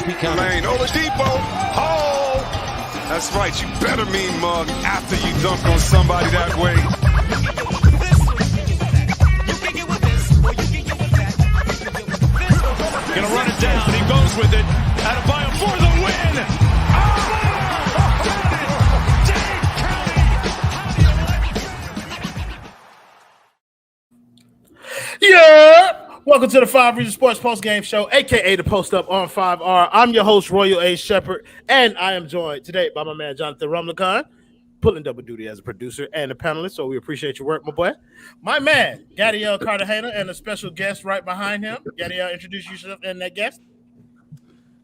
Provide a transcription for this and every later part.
be coming. Lane, Oladipo. Oh, that's right. You better mean mug after you dunk on somebody that way. Gonna run it down. He goes with it. Adebayo for the win. Yeah! Welcome to the 5 Reasons Sports Post Game Show, aka the Post Up on 5R. I'm your host, Royal A. Shepherd, and I am joined today by my man Jonathan Rumlicon, pulling double duty as a producer and a panelist. So we appreciate your work, my boy. My man, Gadiel Cartagena, and a special guest right behind him. Gadiel, introduce yourself and that guest.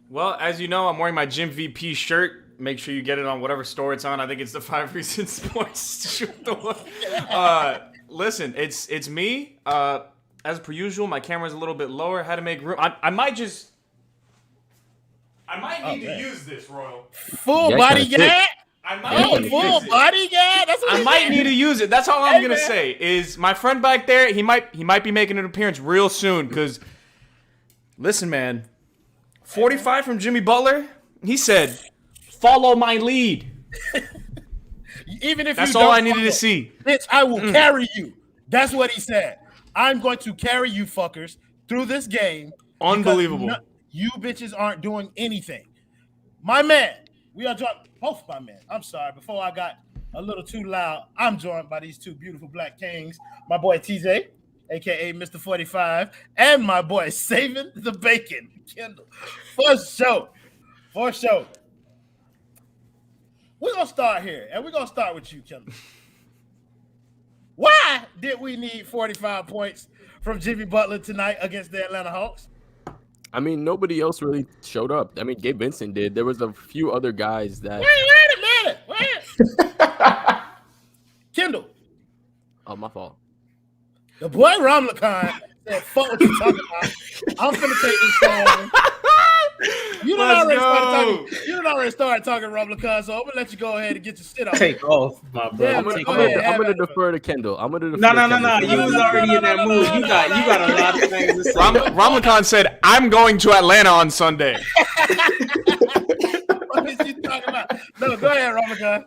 Well, as you know, I'm wearing my Gym VP shirt. Make sure you get it on whatever store it's on. I think it's the 5 Reasons Sports store. Listen, it's me. As per usual, my camera's a little bit lower. Had to make room. I might need to use this, Royal. Full body gag? I might need to use it. Body gag? That's what I might need to use it. That's all I'm gonna say. Is my friend back there? He might be making an appearance real soon. Cause listen, man, 45 from Jimmy Butler. He said, "Follow my lead." Even if that's you all don't I needed to see. Bitch, I will carry you. That's what he said. I'm going to carry you fuckers through this game. Unbelievable. You bitches aren't doing anything. My man, we are joined, both my men. I'm sorry, before I got a little too loud, I'm joined by these two beautiful black kings. My boy TJ, aka Mr. 45, and my boy Saving the Bacon, Kendall. For sure. We're going to start here, and we're going to start with you, Kendall. Why did we need 45 points from Jimmy Butler tonight against the Atlanta Hawks? I mean, nobody else really showed up. I mean, Gabe Vincent did. There was a few other guys that... Wait a minute. Kendall. Oh, my fault. The boy Ramlakan said, fuck what you talking about. I'm finna take this phone. You done already started talking, Ramlakan, so I'm gonna let you go ahead and get your shit off. Take off, my bro. Yeah, I'm gonna defer to Kendall. No. You was already in that mood. You got a lot of things to say. Ramlakan said, "I'm going to Atlanta on Sunday." What is you talking about? No, go ahead, Ramlakan.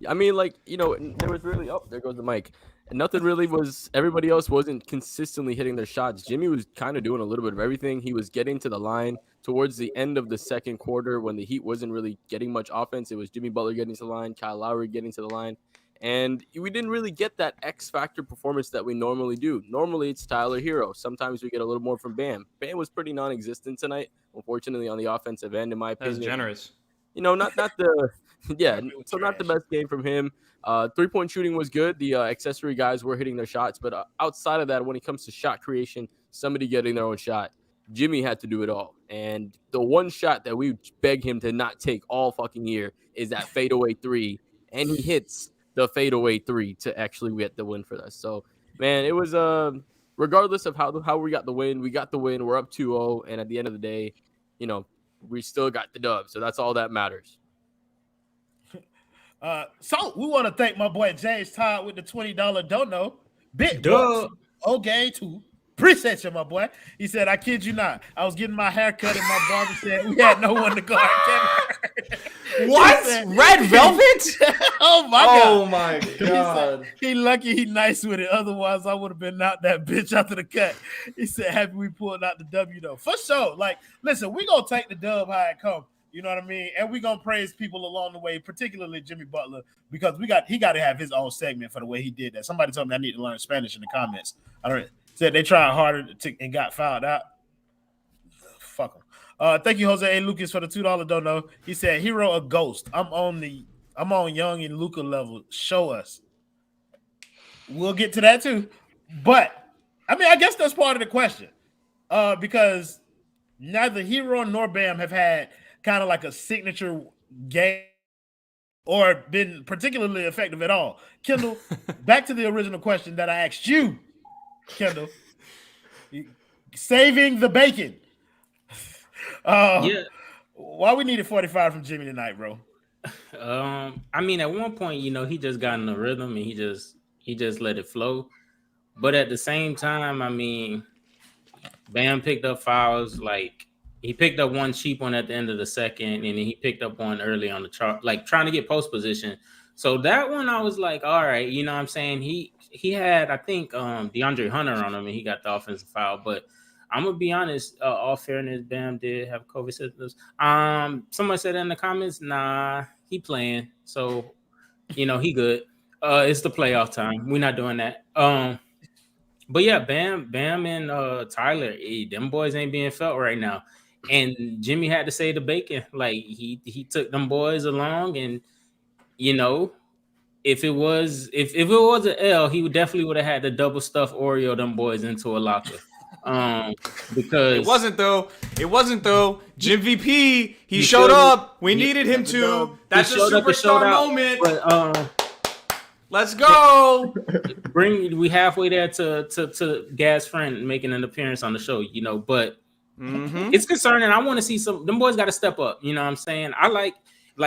I mean, there was really... Oh, there goes the mic. Nothing really was... Everybody else wasn't consistently hitting their shots. Jimmy was kind of doing a little bit of everything. He was getting to the line towards the end of the second quarter when the Heat wasn't really getting much offense. It was Jimmy Butler getting to the line, Kyle Lowry getting to the line. And we didn't really get that X-factor performance that we normally do. Normally, it's Tyler Herro. Sometimes we get a little more from Bam. Bam was pretty non-existent tonight, unfortunately, on the offensive end, in my opinion. That's generous. Not the... Yeah, so not the best game from him. Three-point shooting was good. The accessory guys were hitting their shots. But outside of that, when it comes to shot creation, somebody getting their own shot, Jimmy had to do it all. And the one shot that we beg him to not take all fucking year is that fadeaway three. And he hits the fadeaway three to actually get the win for us. So, man, it was regardless of how we got the win, we got the win. We're up 2-0. And at the end of the day, we still got the dub. So that's all that matters. So we want to thank my boy James Todd with the $20 dono. Big bucks. Okay, too. Appreciate you, my boy. He said, I kid you not. I was getting my hair cut and my barber said we had no one to guard Kevin. What? Red Velvet? Oh, my God. Oh, my God. He lucky he nice with it. Otherwise, I would have been out that bitch after the cut. He said, happy we pulled out the W, though. For sure. Listen, we going to take the dub how it comes. You know what I mean? And we're going to praise people along the way, particularly Jimmy Butler, because he got to have his own segment for the way he did that. Somebody told me I need to learn Spanish in the comments. Said they tried harder and got fouled out. Fuck them. Thank you, Jose A. Lucas, for the $2 dono. He said, Herro a ghost. I'm on Young and Luka level. Show us. We'll get to that too. But, I guess that's part of the question. Because neither Herro nor Bam have had kind of like a signature game or been particularly effective at all. Kendall, back to the original question that I asked you, Kendall. Saving the bacon. Why we needed 45 from Jimmy tonight, bro? At one point, he just got in the rhythm and he just let it flow. But at the same time, Bam picked up fouls. He picked up one cheap one at the end of the second, and then he picked up one early on the chart, like trying to get post position. So that one, I was like, all right, you know what I'm saying? He had, I think, DeAndre Hunter on him, and he got the offensive foul. But I'm gonna be honest, all fairness, Bam did have COVID symptoms. Someone said in the comments, nah, he playing, so he good. It's the playoff time. We're not doing that. But yeah, Bam and Tyler, them boys ain't being felt right now. And Jimmy had to say the bacon. Like he took them boys along, and if it was an L, he definitely would have had to double stuff Oreo them boys into a locker. Because it wasn't though. Jim VP, he showed up. We needed him to. That's a superstar moment. But, let's go. We halfway there to Gad's friend making an appearance on the show, but it's concerning. I want to see them boys got to step up. You know what I'm saying? I like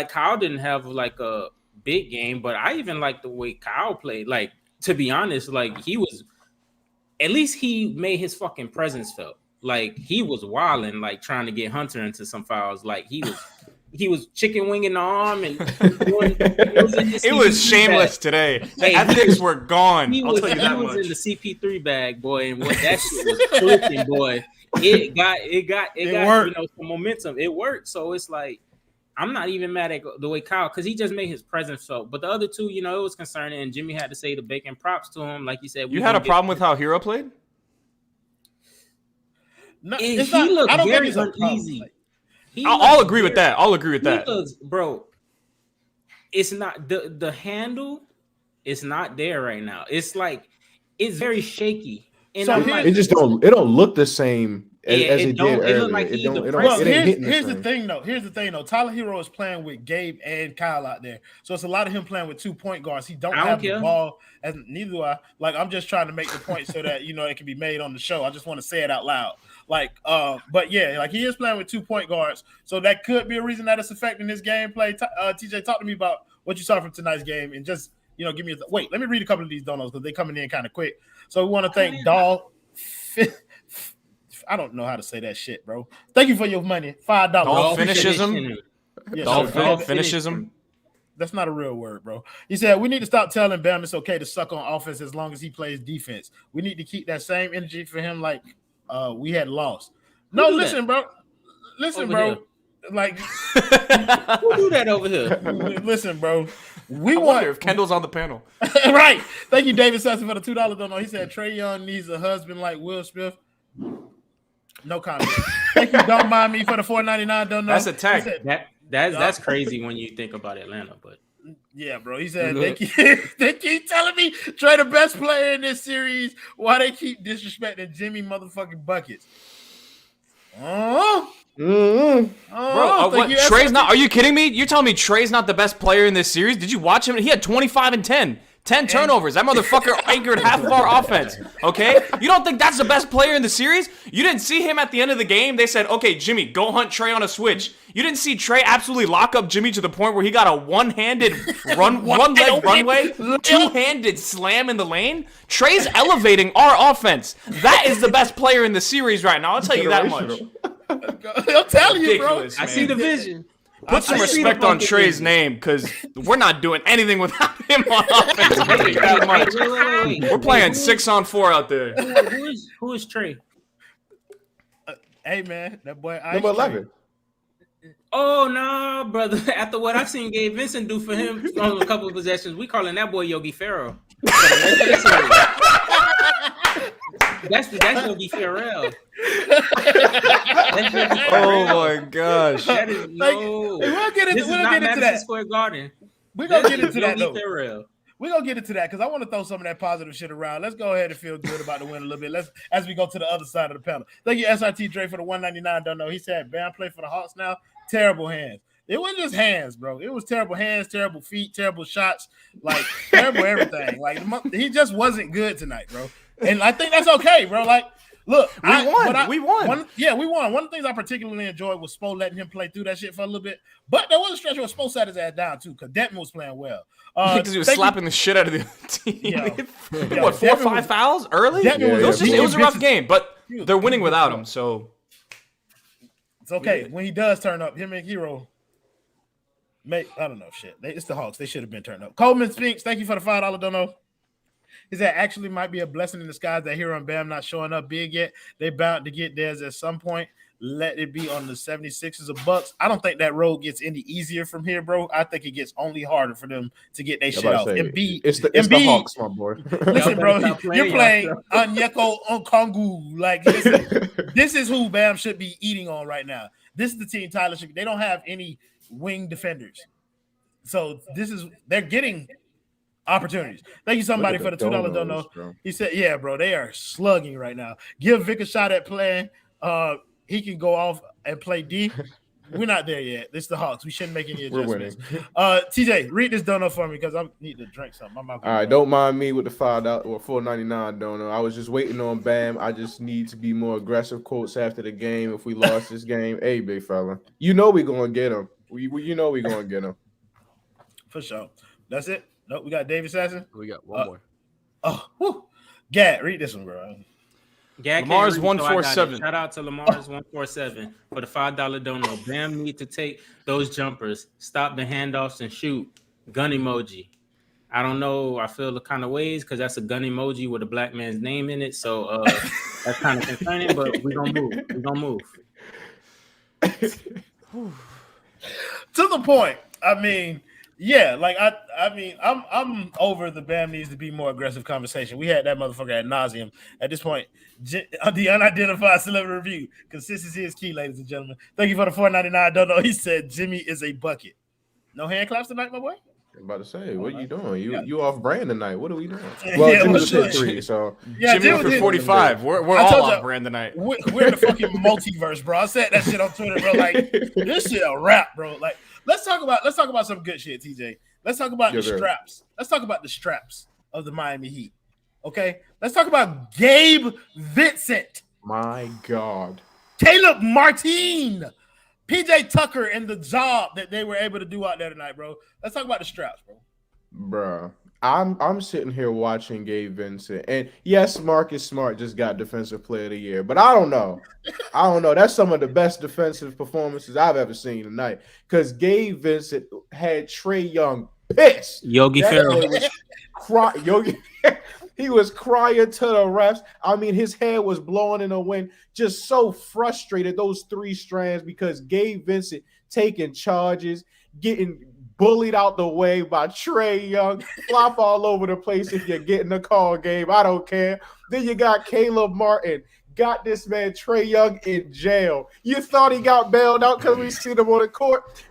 Kyle didn't have like a big game, but I even like the way Kyle played. Like, to be honest, like at least he made his fucking presence felt. Like he was wilding, like trying to get Hunter into some fouls. Like he was chicken winging the arm and it was shameless today. Hey, ethics were gone. I'll tell you that much. He was in the CP3 bag, boy, and what that shit was clicking, boy. It got some momentum. It worked. So it's like I'm not even mad at the way Kyle, because he just made his presence felt. But the other two, it was concerning, and Jimmy had to say the bacon props to him. Like you said, you had a problem with how Herro played? No, he looked very uneasy. I'll agree with that. Bro, it's not the handle is not there right now. It's like it's very shaky. And so it don't look the same as it did earlier. Here's the thing though. Tyler Herro is playing with Gabe and Kyle out there. So it's a lot of him playing with 2 point guards. He don't have the ball, and neither do I. Like, I'm just trying to make the point so that it can be made on the show. I just want to say it out loud. But yeah, like he is playing with 2 point guards. So that could be a reason that it's affecting his gameplay. TJ, talk to me about what you saw from tonight's game, and just give me wait. Let me read a couple of these donos because they're coming in kind of quick. So we want to thank Doll. I don't know how to say that shit, bro. Thank you for your money. $5. Doll finishism. Doll finishism. That's not a real word, bro. He said we need to stop telling Bam it's okay to suck on offense as long as he plays defense. We need to keep that same energy for him, like we had lost. No, listen, bro. Listen, bro. Here. Like, who do that over here? Listen, bro. I wonder if Kendall's on the panel. Right. Thank you, David Sesson, for the $2 donut. He said Trae Young needs a husband like Will Smith. No comment. Thank you. Don't mind me for the $4.99 donut. That's a tag. That's crazy when you think about Atlanta, but yeah, bro. He said they keep telling me Trae the best player in this series. Why they keep disrespecting Jimmy motherfucking buckets? Bro, what? Trae's not? Are you kidding me? You're telling me Trae's not the best player in this series? Did you watch him? He had 25 and 10. 10 turnovers. That motherfucker anchored half of our offense. Okay? You don't think that's the best player in the series? You didn't see him at the end of the game? They said, okay, Jimmy, go hunt Trae on a switch. You didn't see Trae absolutely lock up Jimmy to the point where he got a one-handed one-leg runway, two-handed slam in the lane? Trae's elevating our offense. That is the best player in the series right now. I'll tell you that much. I'm telling you, bro. Man. I see the vision. Put some respect on Trae's name, because we're not doing anything without him on offense. Wait. We're playing 6-on-4 out there. Who is Trae? Hey, man, that boy. Number 11. Oh, no, brother. After what I've seen Gabe Vincent do for him on a couple of possessions, we calling that boy Yogi Ferrell. That's Yogi Ferrell. Oh my gosh! That is we'll get into that. Square Garden. We're gonna get into that though. We're gonna get into that because I want to throw some of that positive shit around. Let's go ahead and feel good about the win a little bit. Let's as we go to the other side of the panel. Thank you, SRT Dre, for the $1.99. Don't know. He said Bam play for the Hawks now. Terrible hands. It wasn't just hands, bro. It was terrible hands, terrible feet, terrible shots, like terrible everything. Like he just wasn't good tonight, bro. And I think that's okay, bro. Like, look, we won. We won. We won. One of the things I particularly enjoyed was Spo letting him play through that shit for a little bit. But there was a stretch where Spo sat his ass down too, because Detman was playing well. Because he was slapping the shit out of the team. Yeah. What, 4 or 5 fouls early? It was a rough game, but they're winning without him. So It's okay. When he does turn up, him and Herro. I don't know shit. It's the Hawks. They should have been turned up. Coleman Spinks, thank you for the $5 dono. He said actually might be a blessing in disguise that Herro and Bam not showing up big yet. They bound to get theirs at some point. Let it be on the 76ers or Bucks. I don't think that road gets any easier from here, bro. I think it gets only harder for them to get their shit off. It's the Hawks, my boy. Listen, bro, you're playing Onyeko Okongwu. Like, this is who Bam should be eating on right now. This is the team Tyler should be. They don't have any wing defenders. So they're getting opportunities. Thank you, somebody, for the $2 dono. He said, yeah, bro, they are slugging right now. Give Vic a shot at playing. He can go off and play D. We're not there yet. This is the Hawks. We shouldn't make any adjustments. TJ, read this dono for me because I need to drink something. All right, don't mind me with the $5 or $4.99 dono. I was just waiting on Bam. I just need to be more aggressive. Quotes after the game. If we lost this game, hey, big fella, you know we're gonna get him. You know we're gonna get him for sure. That's it. Nope, we got David Sasson. We got one more. Oh, whew. Gad, read this one, bro. Lamar's 147. Shout out to Lamar's 147 for the $5 dono. Bam need to take those jumpers, stop the handoffs, and shoot. Gun emoji. I don't know. I feel the kind of ways because that's a gun emoji with a black man's name in it. So that's kind of concerning, but we're gonna move. We're gonna move. To the point. I mean, yeah, like I mean, I'm over the Bam needs to be more aggressive conversation. We had that motherfucker ad nauseum. At this point, the unidentified celebrity review. Consistency is key, ladies and gentlemen. Thank you for the $4.99 dono. He said Jimmy is a bucket. No hand claps tonight, my boy. I'm about to say, what are you doing? You off brand tonight. What are we doing? Well, yeah, Jimmy's hit 3, so Jimmy for 45. We're all off brand tonight. We're in the fucking multiverse, bro. I said that shit on Twitter, bro. Like, this shit a rap, bro. Like, let's talk about some good shit, TJ. Let's talk about the straps. Let's talk about the straps of the Miami Heat. Okay? Let's talk about Gabe Vincent. My God. Caleb Martin. PJ Tucker and the job that they were able to do out there tonight, bro. Let's talk about the straps, bro. Bro, I'm sitting here watching Gabe Vincent, and yes, Marcus Smart just got Defensive Player of the Year, but I don't know. That's some of the best defensive performances I've ever seen tonight. Because Gabe Vincent had Trae Young pissed. Yogi Ferrell. He was crying to the refs. I mean, his hair was blowing in the wind. Just so frustrated, those 3 strands, because Gabe Vincent taking charges, getting bullied out the way by Trae Young, flop all over the place if you're getting a call, Gabe. I don't care. Then you got Caleb Martin. Got this man Trae Young in jail. You thought he got bailed out because we seen him on the court?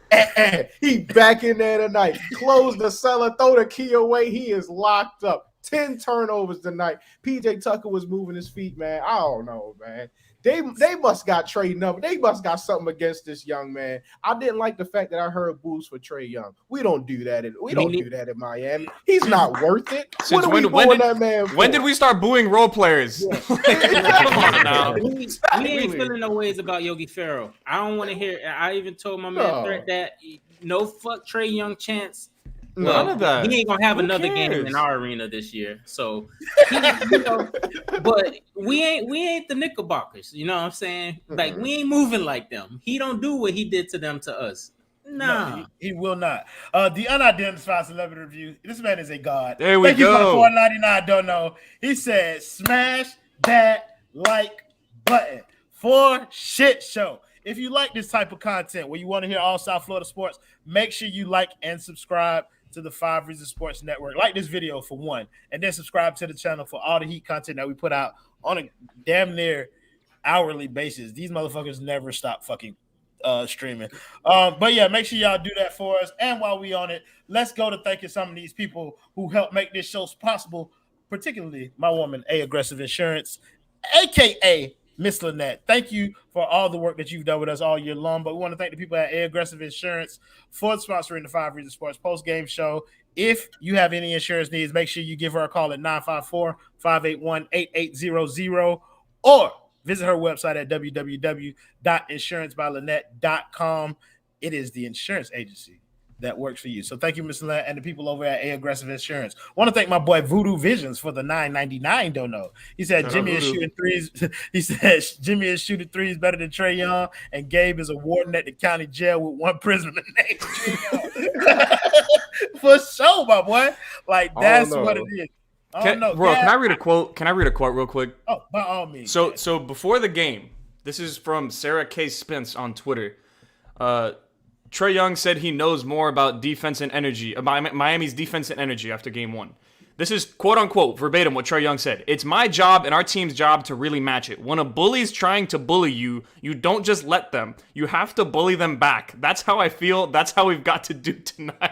He back in there tonight. Close the cellar, throw the key away. He is locked up. 10 turnovers tonight. PJ Tucker was moving his feet, man. I don't know, man. They must got Trae number. They must got something against this young man. I didn't like the fact that I heard boos for Trae Young. We don't do that. We don't do that in Miami. He's not worth it. Since when did we start booing role players? Yeah. We ain't feeling no ways about Yogi Ferrell. I don't want to hear. I even told my man Threat that no fuck Trae Young chance. None of that. He ain't gonna have another game in our arena this year. So, but we ain't the Knickerbockers. You know what I'm saying? Like, we ain't moving like them. He don't do what he did to them to us. Nah. No, he will not. The unidentified celebrity review. This man is a god. There we go. Thank you for $4.99. Don't know. He said, smash that like button for shit show. If you like this type of content where you want to hear all South Florida sports, make sure you like and subscribe to the 5 Reasons Sports Network. Like this video for one, and then subscribe to the channel for all the Heat content that we put out on a damn near hourly basis. These motherfuckers never stop fucking streaming. But yeah, make sure y'all do that for us. And while we on it, let's go to thanking some of these people who helped make this show possible, particularly my woman, A Aggressive Insurance, aka Miss Lynette. Thank you for all the work that you've done with us all year long. But we want to thank the people at A Aggressive Insurance for sponsoring the 5 Reasons Sports post-game show. If you have any insurance needs, make sure you give her a call at 954-581-8800 or visit her website at www.insurancebylynette.com. It is the insurance agency that works for you. So thank you, Mr. Lent, and the people over at A Aggressive Insurance. Want to thank my boy Voodoo Visions for the $9.99 dono. He said Jimmy is shooting threes. He said Jimmy is shooting threes better than Trae Young, and Gabe is a warden at the county jail with one prisoner named Trae Young. For sure, my boy. Like that's what it is. Can I read a quote? Can I read a quote real quick? Oh, by all means. So before the game, this is from Sarah K. Spence on Twitter. Trae Young said he knows more about defense and energy, Miami's defense and energy after game 1. This is quote unquote verbatim what Trae Young said. It's my job and our team's job to really match it. When a bully's trying to bully you, you don't just let them. You have to bully them back. That's how I feel. That's how we've got to do tonight.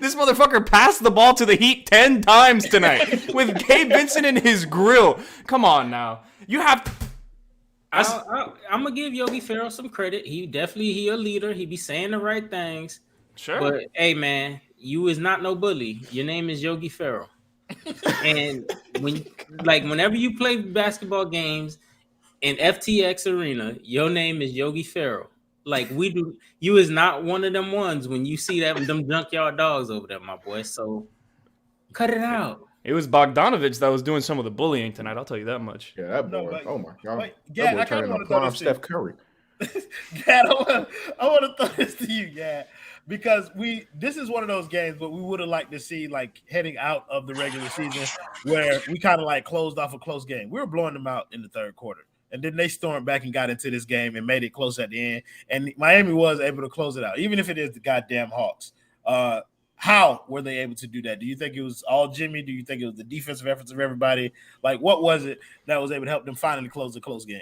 This motherfucker passed the ball to the Heat 10 times tonight with Gabe Vincent in his grill. Come on now. You have to... I'm gonna give Yogi Ferrell some credit. He a leader. He be saying the right things. Sure. But hey, man, you is not no bully. Your name is Yogi Ferrell. And whenever you play basketball games in FTX Arena, your name is Yogi Ferrell. Like we do. You is not one of them ones when you see them junkyard dogs over there, my boy. So cut it out. It was Bogdanovich that was doing some of the bullying tonight. I'll tell you that much. Yeah, that boy. Oh my God. Wait, Gad, that boy turned into prime Steph Curry. Gad, I want to throw this to you, Gad, because this is one of those games, but we would have liked to see like heading out of the regular season where we kind of like closed off a close game. We were blowing them out in the third quarter, and then they stormed back and got into this game and made it close at the end. And Miami was able to close it out, even if it is the goddamn Hawks. How were they able to do that? Do you think it was all Jimmy? Do you think it was the defensive efforts of everybody? Like, what was it that was able to help them finally close a close game?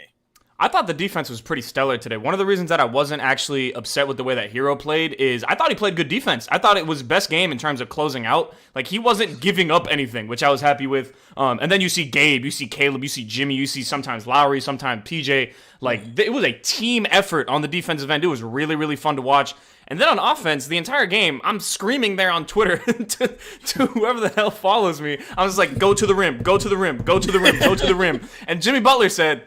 I thought the defense was pretty stellar today. One of the reasons that I wasn't actually upset with the way that Herro played is I thought he played good defense. I thought it was best game in terms of closing out. Like, he wasn't giving up anything, which I was happy with. And then you see Gabe, you see Caleb, you see Jimmy, you see sometimes Lowry, sometimes PJ. Like, it was a team effort on the defensive end. It was really, really fun to watch. And then on offense, the entire game, I'm screaming there on Twitter to whoever the hell follows me. I was like, go to the rim, go to the rim, go to the rim, go to the rim. And Jimmy Butler said,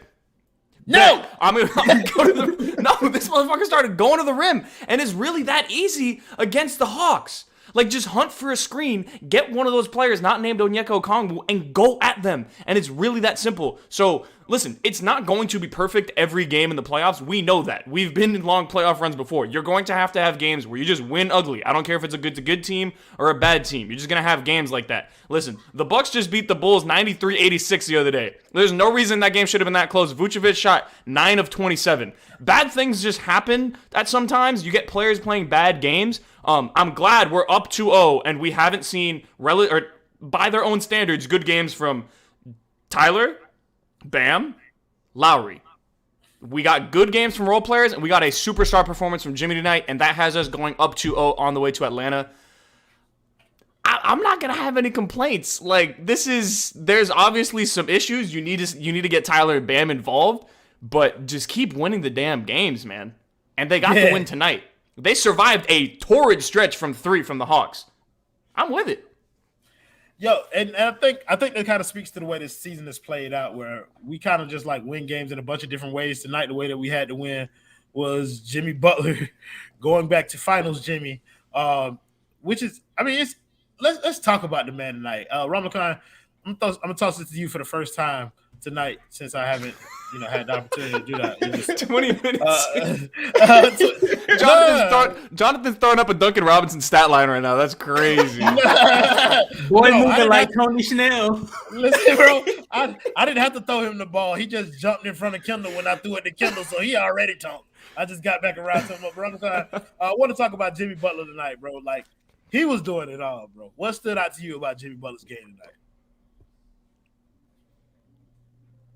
no, I'm gonna go to the rim. No, this motherfucker started going to the rim. And it's really that easy against the Hawks. Like, just hunt for a screen, get one of those players not named Onyeka Okongwu, and go at them. And it's really that simple. So, listen, it's not going to be perfect every game in the playoffs. We know that. We've been in long playoff runs before. You're going to have games where you just win ugly. I don't care if it's a good team or a bad team. You're just going to have games like that. Listen, the Bucks just beat the Bulls 93-86 the other day. There's no reason that game should have been that close. Vucevic shot 9 of 27. Bad things just happen that sometimes. You get players playing bad games. I'm glad we're up 2-0 and we haven't seen, by their own standards, good games from Tyler, Bam, Lowry. We got good games from role players, and we got a superstar performance from Jimmy tonight, and that has us going up 2-0 on the way to Atlanta. I'm not going to have any complaints. Like, there's obviously some issues. You need to get Tyler and Bam involved, but just keep winning the damn games, man. And they got the win tonight. They survived a torrid stretch from 3 from the Hawks. I'm with it. Yo, and I think that kind of speaks to the way this season is played out, where we kind of just like win games in a bunch of different ways. Tonight, the way that we had to win was Jimmy Butler going back to finals Jimmy, which is, I mean, let's talk about the man tonight. Ramakan, I'm gonna toss this to you for the first time tonight since I haven't, had the opportunity to do that. 20 minutes. Jonathan's throwing up a Duncan Robinson stat line right now. That's crazy. Boy, moving like Tony Snell. Listen, bro, I didn't have to throw him the ball. He just jumped in front of Kendall when I threw it to Kendall, so he already talked. I just got back around to him. Ramakan, I want to talk about Jimmy Butler tonight, bro. Like, he was doing it all, bro. What stood out to you about Jimmy Butler's game tonight?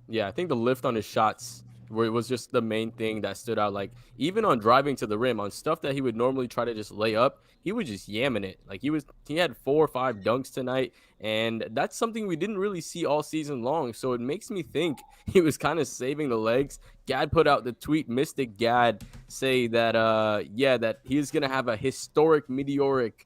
Yeah, I think the lift on his shots was just the main thing that stood out. Like, even on driving to the rim, on stuff that he would normally try to just lay up, he was just yamming it. Like, he had 4 or 5 dunks tonight, and that's something we didn't really see all season long. So it makes me think he was kind of saving the legs. Gad put out the tweet, Mystic Gad, say that, that he's going to have a historic, meteoric,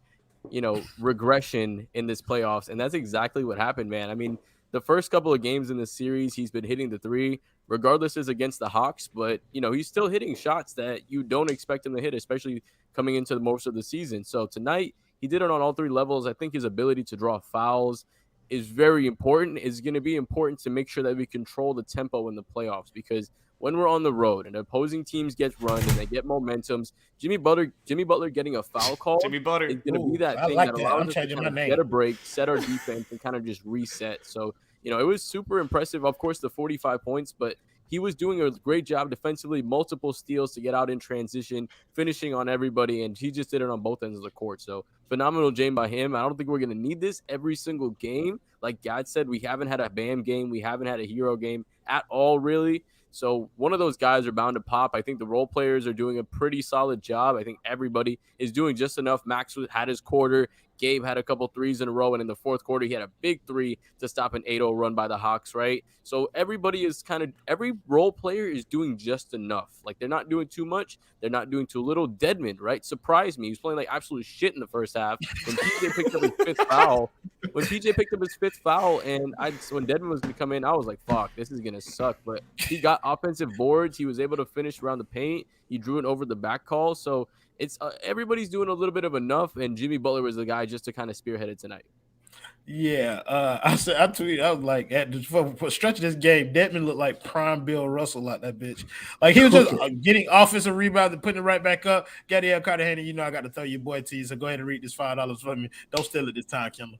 regression in this playoffs. And that's exactly what happened, man. I mean, the first couple of games in the series, he's been hitting the 3, regardless is against the Hawks. But, he's still hitting shots that you don't expect him to hit, especially coming into most of the season. So tonight, he did it on all three levels. I think his ability to draw fouls is very important. It's going to be important to make sure that we control the tempo in the playoffs, because when we're on the road and opposing teams get run and they get momentums, Jimmy Butler getting a foul call Jimmy Butler is going to be that thing that allows us to kind of get a break, set our defense, and kind of just reset. So, it was super impressive. Of course, the 45 points, but he was doing a great job defensively, multiple steals to get out in transition, finishing on everybody, and he just did it on both ends of the court. So phenomenal game by him. I don't think we're going to need this every single game. Like Gad said, we haven't had a Bam game. We haven't had a Herro game at all, really. So one of those guys are bound to pop. I think the role players are doing a pretty solid job. I think everybody is doing just enough. Max had his quarter. Gabe had a couple threes in a row, and in the fourth quarter, he had a big three to stop an 8-0 run by the Hawks, right? So everybody is every role player is doing just enough. Like, they're not doing too much. They're not doing too little. Dedmon, right? Surprised me. He was playing like absolute shit in the first half. When PJ picked up his fifth foul, and when Dedmon was going to come in, I was like, fuck, this is going to suck. But he got offensive boards. He was able to finish around the paint. He drew it over the back call. So it's everybody's doing a little bit of enough, and Jimmy Butler was the guy just to kind of spearhead it tonight. Yeah, I tweeted, I was like, for stretch of this game, Dedmon looked like prime Bill Russell, like that bitch. Like, he was just getting offensive rebounds and putting it right back up. Gabrielle Cartagena, I got to throw your boy to you, so go ahead and read this $5 for me. Don't steal it this time, Kendall.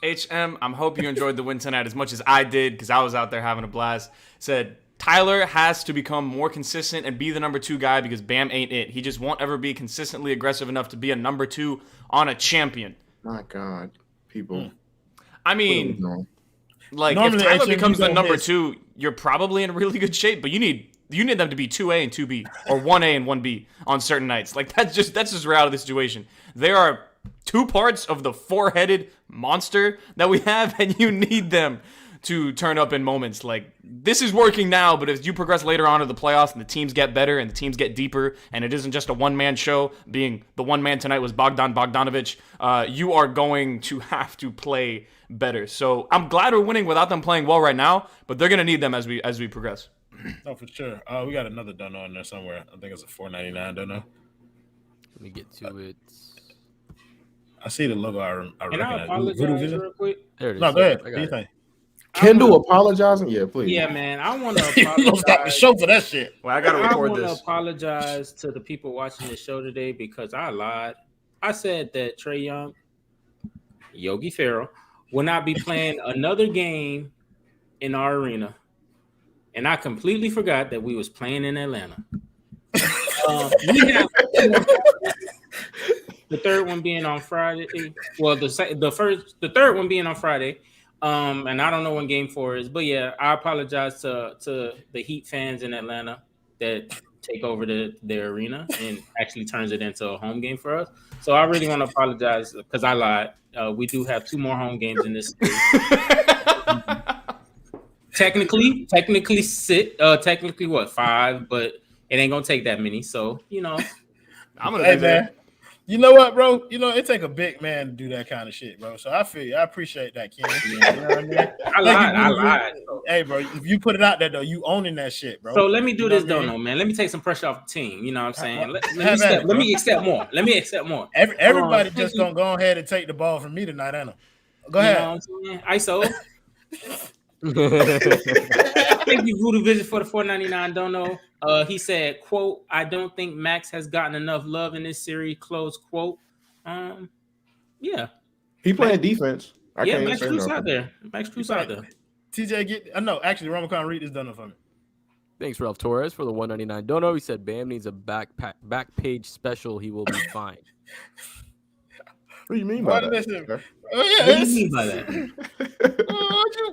HM, I'm hoping you enjoyed the win tonight as much as I did, because I was out there having a blast. Said Tyler has to become more consistent and be the number 2 guy, because Bam ain't it. He just won't ever be consistently aggressive enough to be a number 2 on a champion. My God, people. I mean, like, normally, if Tyler becomes the number 2, you're probably in really good shape, but you need them to be 2A and 2B, or 1A and 1B on certain nights. Like, that's just reality of the situation. There are 2 parts of the 4-headed monster that we have, and you need them to turn up in moments. Like, this is working now, but as you progress later on in the playoffs and the teams get better and the teams get deeper, and it isn't just a one-man show, being the one man tonight was Bogdanovic, you are going to have to play better. So I'm glad we're winning without them playing well right now, but they're going to need them as we progress. Oh, for sure. We got another dono in there somewhere. I think it's a $4.99 dono. Let me get to it. I see the logo. I Can I recognize. apologize real quick? There it is. No, go ahead. I What got do you it. think? Kendall apologizing? Yeah, please. Yeah, man. I want to You don't stop the apologize. show for that shit. Well, I got to I record want to this. apologize to the people watching the show today because I lied. I said that Trae Young, Yogi Ferrell, will not be playing another game in our arena, and I completely forgot that we was playing in Atlanta. We have the third one being on Friday. Well, the third one being on Friday. And I don't know when game 4 is, but yeah, I apologize to the Heat fans in Atlanta that take over their arena and actually turns it into a home game for us. So I really want to apologize because I lied. We do have 2 more home games in this state. technically 5, but it ain't gonna take that many. So I'm going to Hey, do that. man. You know what, bro? It take a big man to do that kind of shit, bro. So I feel you. I appreciate that, Ken. You know what I mean? I lied. Hey, bro, if you put it out there, though, you owning that shit, bro. So let me do You know this, what I mean? though, man. Let me take some pressure off the team. You know what I'm saying? Let Have me at it, accept more. Let me accept more. Everybody just gonna go ahead and take the ball from me tonight, Anna. Go ahead. You know what I'm saying? Thank you, Voodoo Vision, for the $4.99 dono. He said, quote, I don't think Max has gotten enough love in this series, close quote. Yeah. He playing defense. I Yeah, can't Max say Truth's no. out there. Max Truth's out there. TJ, no, actually, Ramacon, read this dono for me. Thanks, Ralph Torres, for the $1.99 dono. He said Bam needs a back page special. He will be fine. What do you mean by Well, that? listen, sir? yeah, What do you mean by that?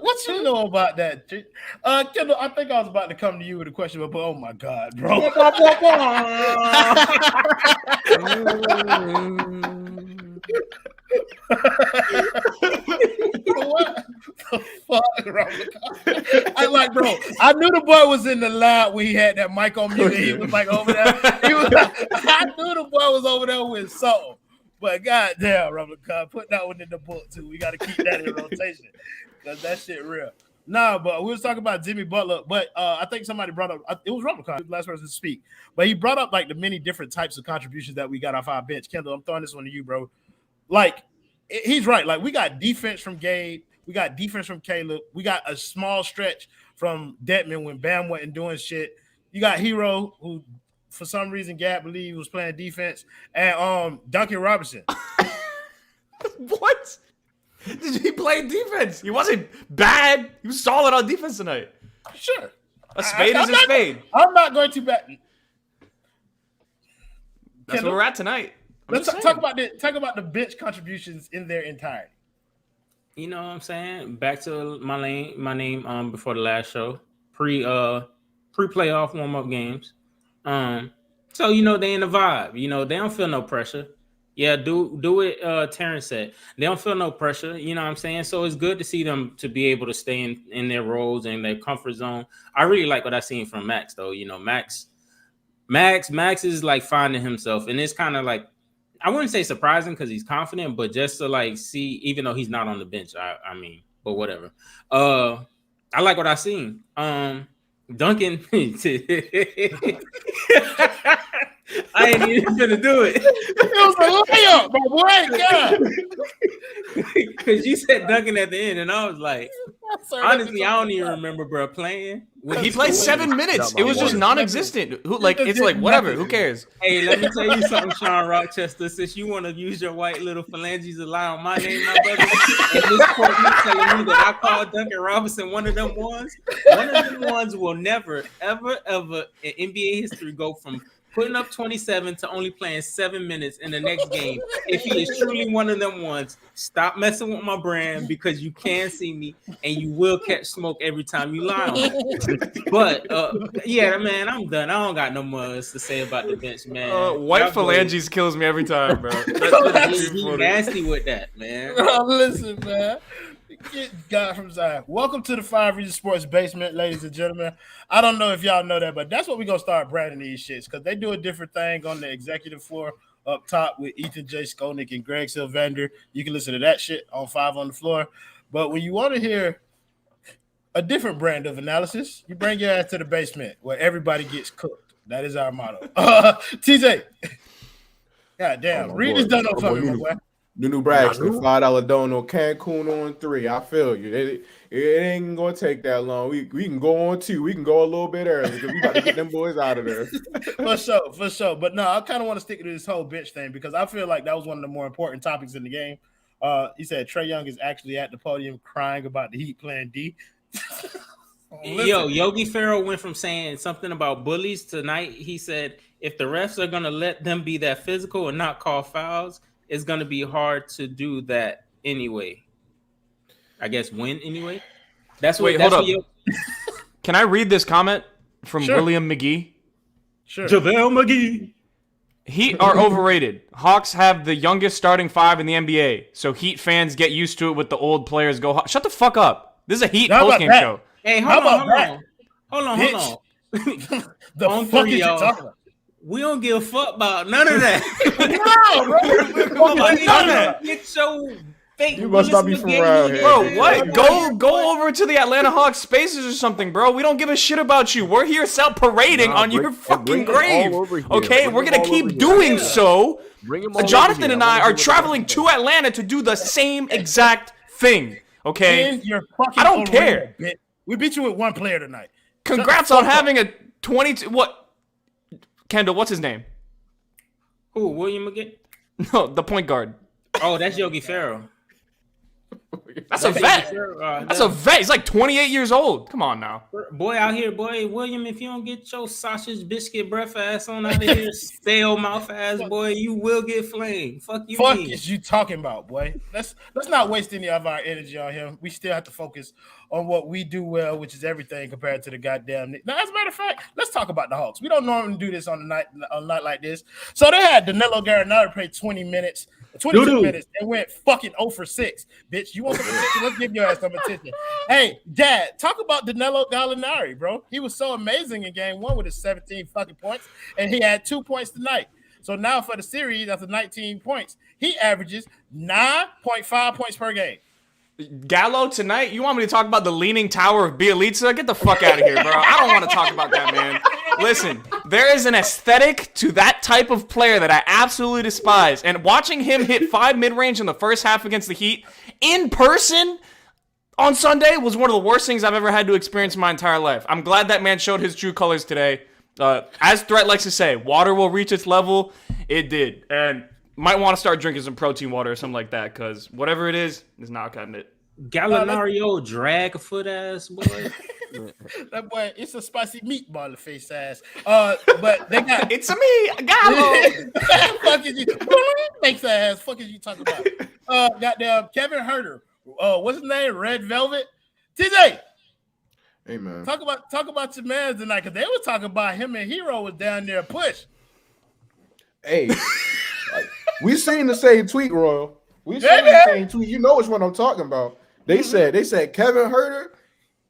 what you know about that? Kendall, I think I was about to come to you with a question, but oh my God, bro. What the fuck, Ramacon? I knew the boy was in the lab when he had that mic on mute. He was like over there. I knew the boy was over there with something. But goddamn, Ramacon, put that one in the book too. We got to keep that in rotation because that shit real. No, but we was talking about Jimmy Butler, but I think somebody brought up it was Rubicon, the last person to speak, but he brought up like the many different types of contributions that we got off our bench. Kendall, I'm throwing this one to you, bro. Like he's right. Like we got defense from Gabe, we got defense from Caleb, we got a small stretch from Detman when Bam wasn't doing shit. You got Herro, who for some reason Gab believed was playing defense, and Duncan Robinson. What? Did he play defense? He wasn't bad. He was solid on defense tonight. Sure. A spade is a spade. I'm not going to bet. That's where we're at tonight. Let's talk about the bench contributions in their entirety. You know what I'm saying? Back to my name before the last show. Pre-playoff warm-up games. So you know they in the vibe. You know, they don't feel no pressure. Yeah, do it. Terrence said they don't feel no pressure. You know what I'm saying? So it's good to see them to be able to stay in their roles and their comfort zone. I really like what I seen from Max though. You know, Max is like finding himself, and it's kind of like I wouldn't say surprising because he's confident, but just to like see, even though he's not on the bench, I mean, but whatever. I like what I seen. Duncan. I ain't even gonna do it. It was a layup, my boy. God. Because you said Duncan at the end, and I was like, honestly, I don't even remember, bro, playing. He played 7 minutes. It was just non-existent. It's like whatever. Who cares? Hey, let me tell you something, Sean Rochester. Since you want to use your white little phalanges to lie on my name, my brother, at this point, you telling me that I called Duncan Robinson one of them ones. One of them ones will never, ever, ever in NBA history go from putting up 27 to only playing 7 minutes in the next game. If he is truly one of them ones, stop messing with my brand because you can see me and you will catch smoke every time you lie on me. But yeah, man, I'm done. I don't got no more else to say about the bench, man. White phalanges kills me every time, bro. He's nasty with that, man. Bro, listen, man. Get God from Zion. Welcome to the 5 Reasons Sports Basement, ladies and gentlemen. I don't know if y'all know that, but that's what we're going to start branding these shits because they do a different thing on the executive floor up top with Ethan J. Skolnick and Greg Sylvander. You can listen to that shit on 5 on the Floor. But when you want to hear a different brand of analysis, you bring your ass to the basement where everybody gets cooked. That is our motto. TJ. God damn. Reed is done up for me, my boy. Nunu Braxton, $5 dono, Cancun on 3. I feel you. It ain't gonna take that long. We can go on 2. We can go a little bit early because we about to get them boys out of there. For sure. But no, I kind of want to stick to this whole bench thing because I feel like that was one of the more important topics in the game. He said Trae Young is actually at the podium crying about the Heat playing D. Yo, Yogi Ferrell went from saying something about bullies tonight. He said if the refs are gonna let them be that physical and not call fouls, it's going to be hard to do that anyway. I guess win anyway. Hold up. Can I read this comment from William McGee? Sure. JaVale McGee. Heat are overrated. Hawks have the youngest starting 5 in the NBA, so Heat fans get used to it with the old players go. Shut the fuck up. This is a Heat postgame show. Hey, hold on. The fuck is you talking about? We don't give a fuck about none of that. No, Get your fake. You must not be from around here, bro. What? Go over to the Atlanta Hawks Spaces or something, bro. We don't give a shit about you. We're here parading on your fucking grave. Okay, we're gonna keep doing so. Jonathan and I are traveling to Atlanta to do the same exact thing. Okay, I don't care. We beat you with one player tonight. Congrats on having a 22. What? Kendall, what's his name? Who? William again? No, the point guard. Oh, that's Yogi Ferrell. That's a vet. That's a vet. He's like 28 years old. Come on now. Boy out here, boy. William, if you don't get your sausage biscuit breath ass on out of here, stale mouth ass boy, you will get flamed. Fuck you. Fuck is you talking about, boy? Let's not waste any of our energy on him. We still have to focus on what we do well, which is everything compared to the goddamn. Now, as a matter of fact, let's talk about the Hawks. We don't normally do this on a night like this. So they had Danilo Gallinari play 22 minutes. They went fucking 0 for 6. Bitch, you want some attention? Let's give your ass some attention. Hey, Dad, talk about Danilo Gallinari, bro. He was so amazing in game 1 with his 17 fucking points, and he had 2 points tonight. So now for the series, after 19 points, he averages 9.5 points per game. Gallo tonight? You want me to talk about the Leaning Tower of Bielitsa? Get the fuck out of here, bro. I don't want to talk about that, man. Listen, there is an aesthetic to that type of player that I absolutely despise. And watching him hit 5 mid-range in the first half against the Heat in person on Sunday was one of the worst things I've ever had to experience in my entire life. I'm glad that man showed his true colors today. As Threat likes to say, water will reach its level. It did. And might want to start drinking some protein water or something like that, because whatever it is not cutting it. Gallinari drag a foot ass boy. That boy, it's a spicy meatball face ass. But they got it's a me, Gallo. fuck is you face ass? Fuck is you talking about? Goddamn Kevin Herter. What's his name? Red Velvet. TJ. Hey man, talk about your man tonight, because they were talking about him and Hero was down there push. Hey, we seen the same tweet, Royal. We seen the same tweet. You know which one I'm talking about. They said Kevin Herter,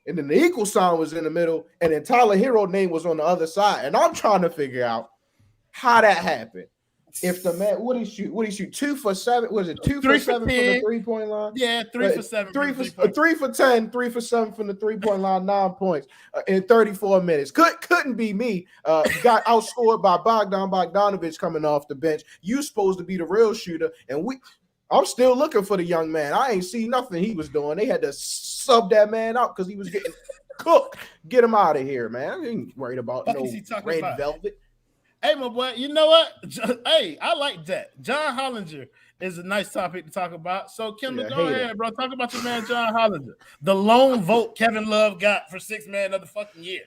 and then the equal sign was in the middle, and then Tyler Hero name was on the other side. And I'm trying to figure out how that happened. If the man, what did he shoot? 2 for 7? Was it 2 for 7 from the 3-point line? Yeah, 3 for 7. 3 for 10, 3 for 7 from the 3-point line, 9 points in 34 minutes. Couldn't be me. Got outscored by Bogdan Bogdanovic coming off the bench. You supposed to be the real shooter, and I'm still looking for the young man. I ain't seen nothing he was doing. They had to sub that man out because he was getting cooked. Get him out of here, man. I ain't worried about no red velvet. Hey, my boy, you know what? Hey, I like that. John Hollinger is a nice topic to talk about. So, Kendall, go ahead, bro. Talk about your man, John Hollinger. The lone vote Kevin Love got for 6th man of the fucking year.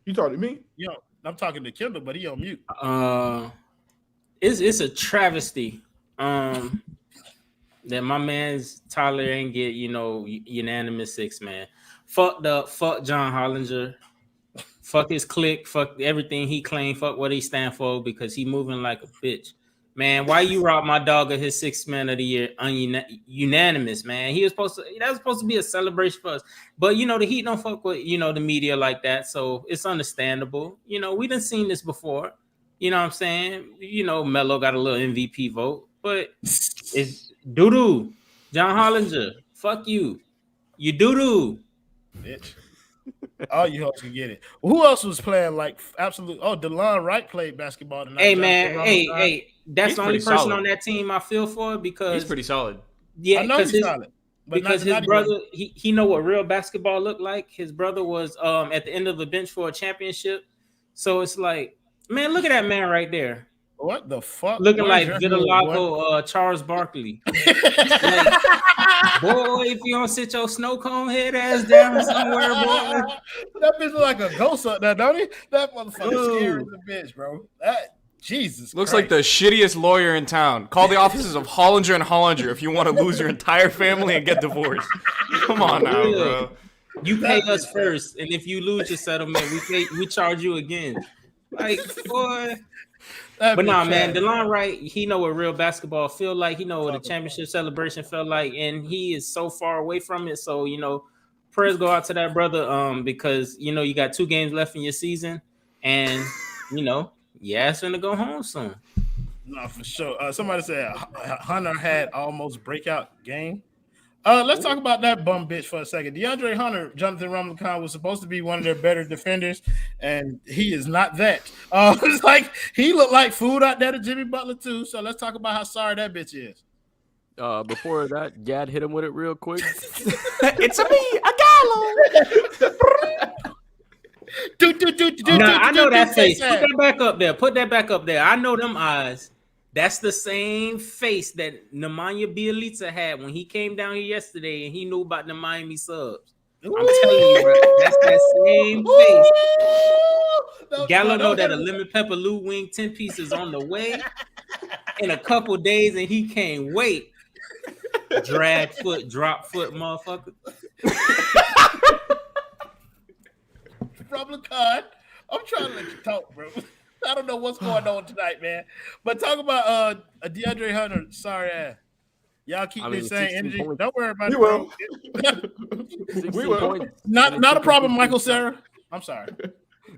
You talking to me? Yo, I'm talking to Kendall, but he on mute. It's a travesty that my man's Tyler ain't get, unanimous 6th man. Fucked up. Fuck John Hollinger. Fuck his clique, fuck everything he claimed, fuck what he stand for, because he moving like a bitch. Man, why you rob my dog of his 6th man of the year unanimous, man? That was supposed to be a celebration for us. But the Heat don't fuck with, the media like that, so it's understandable. We done seen this before. You know what I'm saying? Melo got a little MVP vote, but it's doo-doo. John Hollinger, fuck you. You doo-doo. Bitch. All you hoes can get it. Who else was playing like absolute? Oh, DeLon Wright played basketball tonight. Hey, man. Hey. That's the only person on that team I feel for, because he's pretty solid. Yeah, I know he's solid. Because his brother, he know what real basketball looked like. His brother was at the end of the bench for a championship. So it's like, man, look at that man right there. What the fuck? Looking like Vitalago, Charles Barkley. Like, boy, if you don't sit your snow cone head ass down somewhere, boy. That bitch look like a ghost up there, don't he? That motherfucker scary as a bitch, bro. Jesus looks Christ. like the shittiest lawyer in town. Call the offices of Hollinger and Hollinger if you want to lose your entire family and get divorced. Come on now, bro. You pay us first, and if you lose your settlement, we charge you again. Like, boy. But nah, man, DeLon Wright, he know what real basketball feel like. He know what a championship celebration felt like, and he is so far away from it. So, prayers go out to that brother, because, you got 2 games left in your season, and, your ass finna go home soon. No, for sure. Somebody said Hunter had almost breakout game. Let's talk about that bum bitch for a second. DeAndre Hunter, Jonathan Rumlicon, was supposed to be one of their better defenders, and he is not that. It's like he looked like food out there to Jimmy Butler too. So let's talk about how sorry that bitch is. Before that, Gad hit him with it real quick. It's a me, a Gallo. I know that face. Put that back up there. I know them eyes. That's the same face that Nemanja Bjelica had when he came down here yesterday and he knew about the Miami subs. I'm telling you, bro, that's that same face. Gallo know that a lemon pepper Lou wing 10 pieces on the way in a couple days, and he can't wait. Drag foot, drop foot, motherfucker. Rumlicon, I'm trying to let you talk, bro. I don't know what's going on tonight, man. But talk about DeAndre Hunter. Sorry, y'all keep the same energy. Don't worry about it. We will. Not a problem, Michael Sarah. I'm sorry.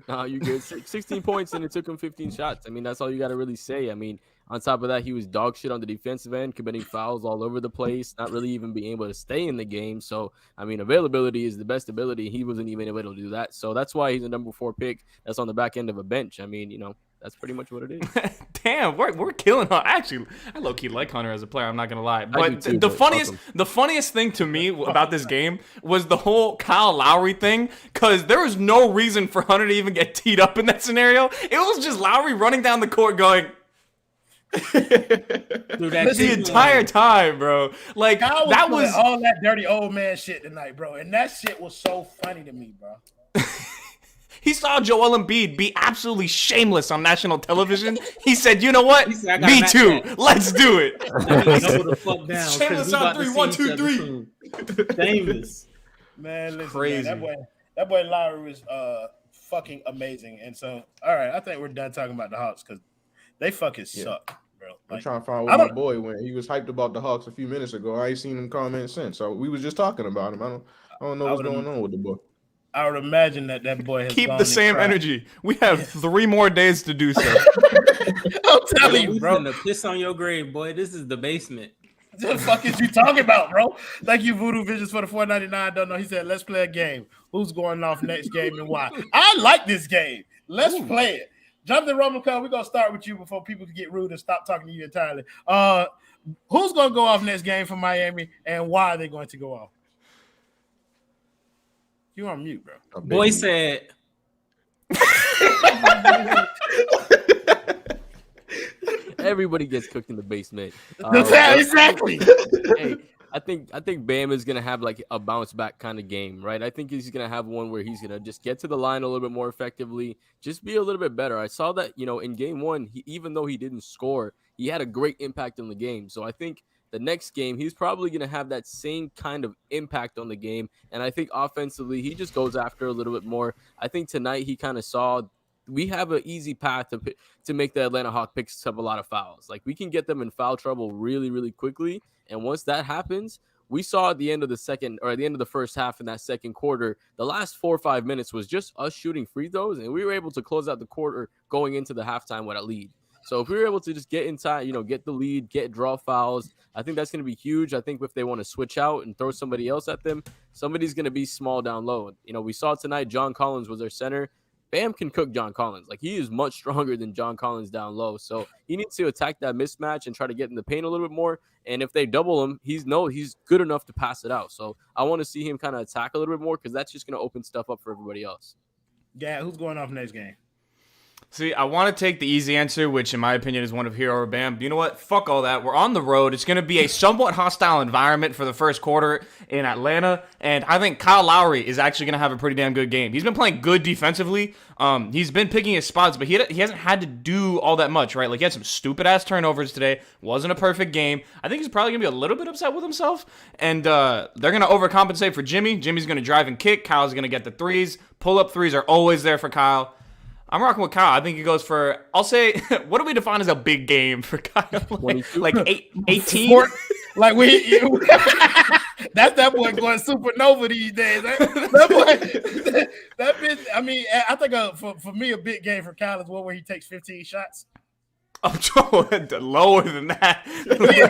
No, you good. 16 points, and it took him 15 shots. I mean, that's all you got to really say. I mean, on top of that, he was dog shit on the defensive end, committing fouls all over the place, not really even being able to stay in the game. So, I mean, availability is the best ability. He wasn't even able to do that. So that's why he's a number 4 pick that's on the back end of a bench. I mean, that's pretty much what it is. Damn, we're killing Hunter. Actually, I low key like Hunter as a player. I'm not gonna lie, but too, the but funniest thing to me about this game was the whole Kyle Lowry thing, because there was no reason for Hunter to even get teed up in that scenario. It was just Lowry running down the court going. The entire time, bro. Like Kyle that was all that dirty old man shit tonight, bro, and that shit was so funny to me, bro. He saw Joel Embiid be absolutely shameless on national television. He said, "You know what? said, Me too. Let's do it." Double the fuck down. Shameless on 3, 1, 2, 3. Shameless. Man, listen, Crazy. Man, that boy Lowry was fucking amazing. And so, all right, I think we're done talking about the Hawks because they fucking suck, bro. I'm Like, trying to find where my boy went. He was hyped about the Hawks a few minutes ago. I ain't seen him comment since. So we was just talking about him. I don't know what's going on with the boy. I would imagine that boy has Keep gone the and same cried. energy. We have 3 more days to do so. I'm telling you, bro. Gonna piss on your grave, boy. This is the basement. What the fuck is you talking about, bro? Thank you, Voodoo Visions, for the $4.99. Don't know. He said, let's play a game. Who's going off next game and why? I like this game. Let's play it. Jonathan Romanco, we're going to start with you before people can get rude and stop talking to you entirely. Who's going to go off next game for Miami and why are they going to go off? You on mute, bro. Boy said. Everybody gets cooked in the basement. Exactly. Hey, I think Bam is gonna have like a bounce back kind of game, right? I think he's gonna have one where he's gonna just get to the line a little bit more effectively, just be a little bit better. I saw that, in game 1, even though he didn't score, he had a great impact on the game. So I think the next game, he's probably going to have that same kind of impact on the game. And I think offensively, he just goes after a little bit more. I think tonight he kind of saw we have an easy path to make the Atlanta Hawks pick up a lot of fouls. Like, we can get them in foul trouble really, really quickly. And once that happens, we saw at the end of the first half in that second quarter, the last 4 or 5 minutes was just us shooting free throws. And we were able to close out the quarter going into the halftime with a lead. So if we were able to just get inside, get the lead, get draw fouls, I think that's going to be huge. I think if they want to switch out and throw somebody else at them, somebody's going to be small down low. We saw tonight John Collins was their center. Bam can cook John Collins. Like, he is much stronger than John Collins down low. So he needs to attack that mismatch and try to get in the paint a little bit more. And if they double him, he's good enough to pass it out. So I want to see him kind of attack a little bit more because that's just going to open stuff up for everybody else. Yeah, who's going off next game? See, I want to take the easy answer, which in my opinion is one of Herro or Bam. You know what? Fuck all that. We're on the road. It's going to be a somewhat hostile environment for the first quarter in Atlanta, and I think Kyle Lowry is actually going to have a pretty damn good game. He's been playing good defensively. He's been picking his spots, but he hasn't had to do all that much, right? Like, he had some stupid-ass turnovers today. Wasn't a perfect game. I think he's probably going to be a little bit upset with himself, and they're going to overcompensate for Jimmy. Jimmy's going to drive and kick. Kyle's going to get the threes. Pull-up threes are always there for Kyle. I'm rocking with Kyle. I think he goes for, I'll say, what do we define as a big game for Kyle? Like 18? Like that's that boy going supernova these days. That bitch, I mean, I think for me, a big game for Kyle is one where he takes 15 shots. I'm lower than that.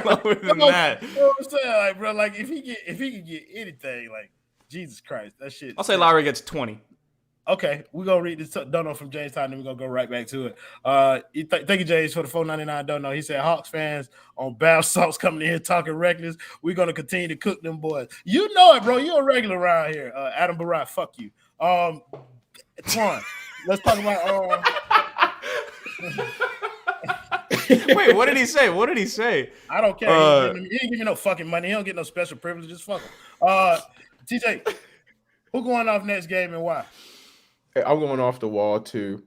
Lower than that. You know what I'm saying? Like, bro, like if he can get anything, like, Jesus Christ, that shit. I'll say Lowry gets 20. Okay, we're gonna read this don't know from James Todd, and we're gonna go right back to it. Thank you, James, for the $4.99 don't know. He said Hawks fans on bath salts coming in here talking reckless. We're gonna continue to cook them boys. You know it, bro. You're a regular around here. Adam Barat, fuck you. Twan, let's talk about Wait, what did he say? What did he say? I don't care. He didn't give me no fucking money. He don't get no special privileges. Fuck him. TJ, who going off next game and why? I'm going off the wall too.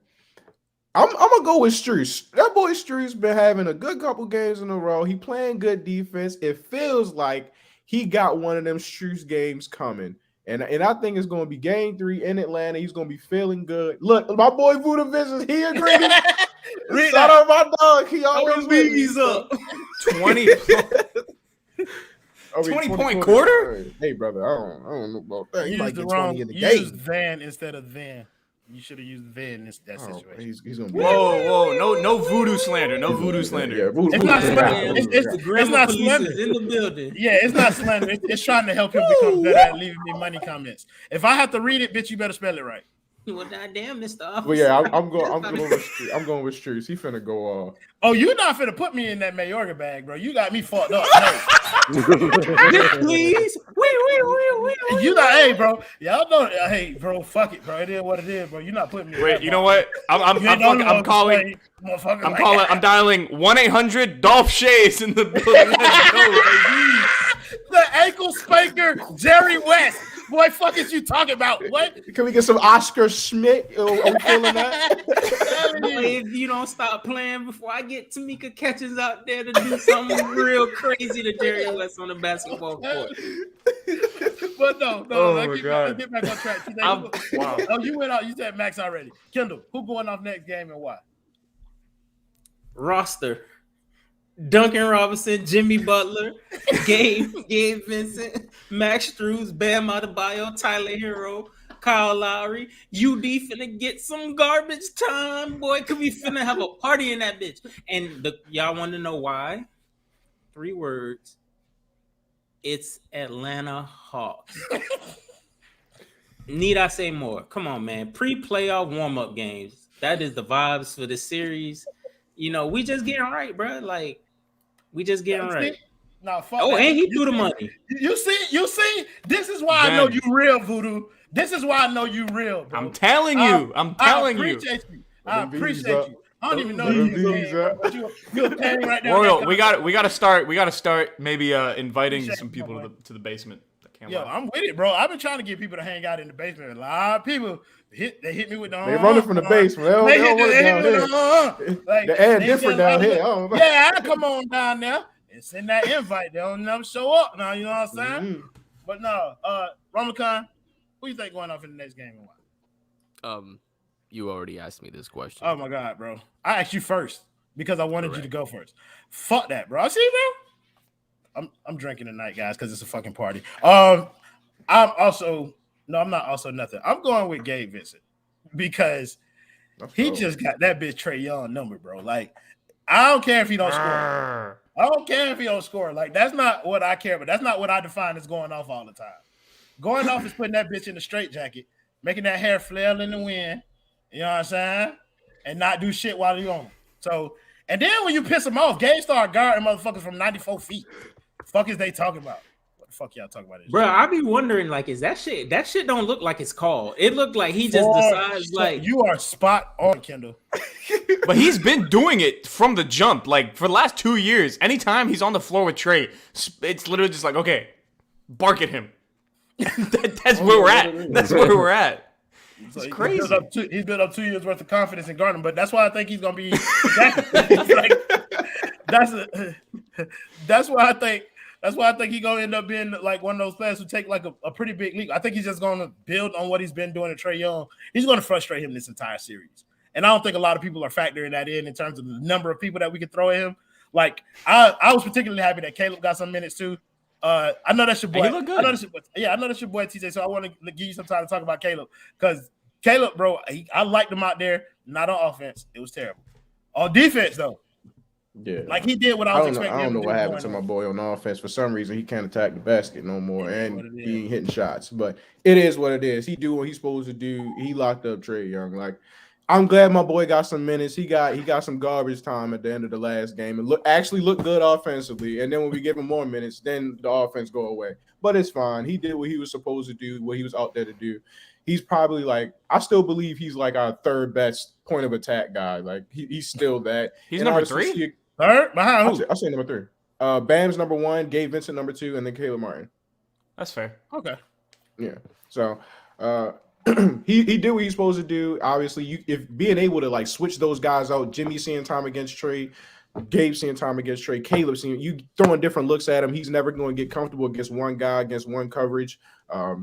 I'm gonna go with Struce. That boy Struce been having a good couple games in a row. He playing good defense. It feels like he got one of them Struce games coming. And I think it's gonna be game 3 in Atlanta. He's gonna be feeling good. Look, my boy Voodoo Visions, he agreed. Shout out my dog. He always He's up. 20 20-point quarter? Hey, brother, I don't know about that. You He might used get the wrong. 20 in the You game. used Van instead of then. You should have used Vin in that situation. He's gonna be Whoa, no voodoo slander. No voodoo slander. Yeah, It's not slander. It's not police slander. is in the building. Yeah, it's not slander. It's trying to help him become better at leaving me money comments. If I have to read it, bitch, you better spell it right. Well, goddamn, Mr. Officer. Well, yeah, I'm going with Streets. He finna go. Oh, you not finna put me in that Mayorga bag, bro. You got me fucked up. Please. Wait. You not, hey, bro. Y'all know, hey, bro. Fuck it, bro. It is what it is, bro. You not putting me. Wait, you know what? I'm calling. I'm dialing 1-800 Dolph Shays in the building. Let's go, baby. The ankle spanker, Jerry West. Boy, fuck is you talking about? What? Can we get some Oscar Schmidt? Are we feeling that? If you don't stop playing before I get Tamika Catchings out there to do something real crazy to Jerry West on the basketball court. But no, let's get back on track. Wow. Oh, you went out. You said Max already. Kendall, who going off next game and why? Roster. Duncan Robinson, Jimmy Butler, Gabe Vincent, Max Struz, Bam Adebayo, Tyler Hero, Kyle Lowry. UD finna get some garbage time, boy. Could we finna have a party in that bitch? And y'all want to know why? 3 words. It's Atlanta Hawks. Need I say more? Come on, man. Pre-playoff warm-up games. That is the vibes for this series. You know, we just getting right, bro. Like, we just getting right. No, fuck oh, that. and he threw the money. You see? This is why I know you real, Voodoo. This is why I know you real, bro. I'm telling you. I appreciate you. I appreciate you. I don't even know you're paying right now. Royal, we gotta start maybe inviting some people to the basement. Yo, I'm with it, bro. I've been trying to get people to hang out in the basement. A lot of people hit me with the They running from the basement. They don't want it down here. Like, the air different down here. Yeah, I come on down there and send that invite. They don't never show up now. You know what I'm saying? Mm-hmm. But no, Ramakan, who you think going off in the next game and why? You already asked me this question. Oh my god, bro! I asked you first because I wanted you to go first. Fuck that, bro. See, bro. I'm drinking tonight, guys, because it's a fucking party. I'm not also nothing. I'm going with Gabe Vincent because he just got that bitch Trae Young number, bro. Like, I don't care if he don't score. I don't care if he don't score. Like, that's not what I care about. That's not what I define as going off all the time. Going off is putting that bitch in the straitjacket, making that hair flail in the wind. You know what I'm saying? And not do shit while you're on him. So, and then when you piss him off, Gabe start guarding motherfuckers from 94 feet. Fuck is they talking about? What the fuck y'all talking about? Bro, I be wondering, like, is that shit? That shit don't look like it's called. It looked like he just decides, like, you are spot on, Kendall. But he's been doing it from the jump, like for the last 2 years. Anytime he's on the floor with Trae, it's literally just like, okay, bark at him. That's where we're at. That's where we're at. So it's crazy. He's built up 2 years worth of confidence in Garden, but that's why I think he's gonna be. That's why I think he's gonna end up being like one of those players who take like a pretty big leap. I think he's just gonna build on what he's been doing to Trae Young. He's gonna frustrate him this entire series, and I don't think a lot of people are factoring that in terms of the number of people that we could throw at him. Like I was particularly happy that Caleb got some minutes too. I know that's your boy. He looked good. I know that's your boy TJ. So I want to give you some time to talk about Caleb because Caleb, bro, I liked him out there. Not on offense, it was terrible. On defense, though, yeah, like he did what I was expecting. I don't know what happened to my boy on offense. For some reason, he can't attack the basket no more, and he ain't hitting shots. But it is what it is. He do what he's supposed to do. He locked up Trae Young. Like, I'm glad my boy got some minutes. He got some garbage time at the end of the last game and actually looked good offensively. And then when we give him more minutes, then the offense go away. But it's fine. He did what he was supposed to do, what he was out there to do. He's probably like, I still believe he's like our third best point of attack guy. Like he's still that. He's number 3. Third behind who? I'll say number 3. Bam's number 1, Gabe Vincent number 2, and then Caleb Martin. That's fair. Okay. Yeah. So he did what he's supposed to do. Obviously, if being able to like switch those guys out, Jimmy seeing time against Trae, Gabe seeing time against Trae, Caleb seeing you throwing different looks at him. He's never going to get comfortable against one guy, against one coverage.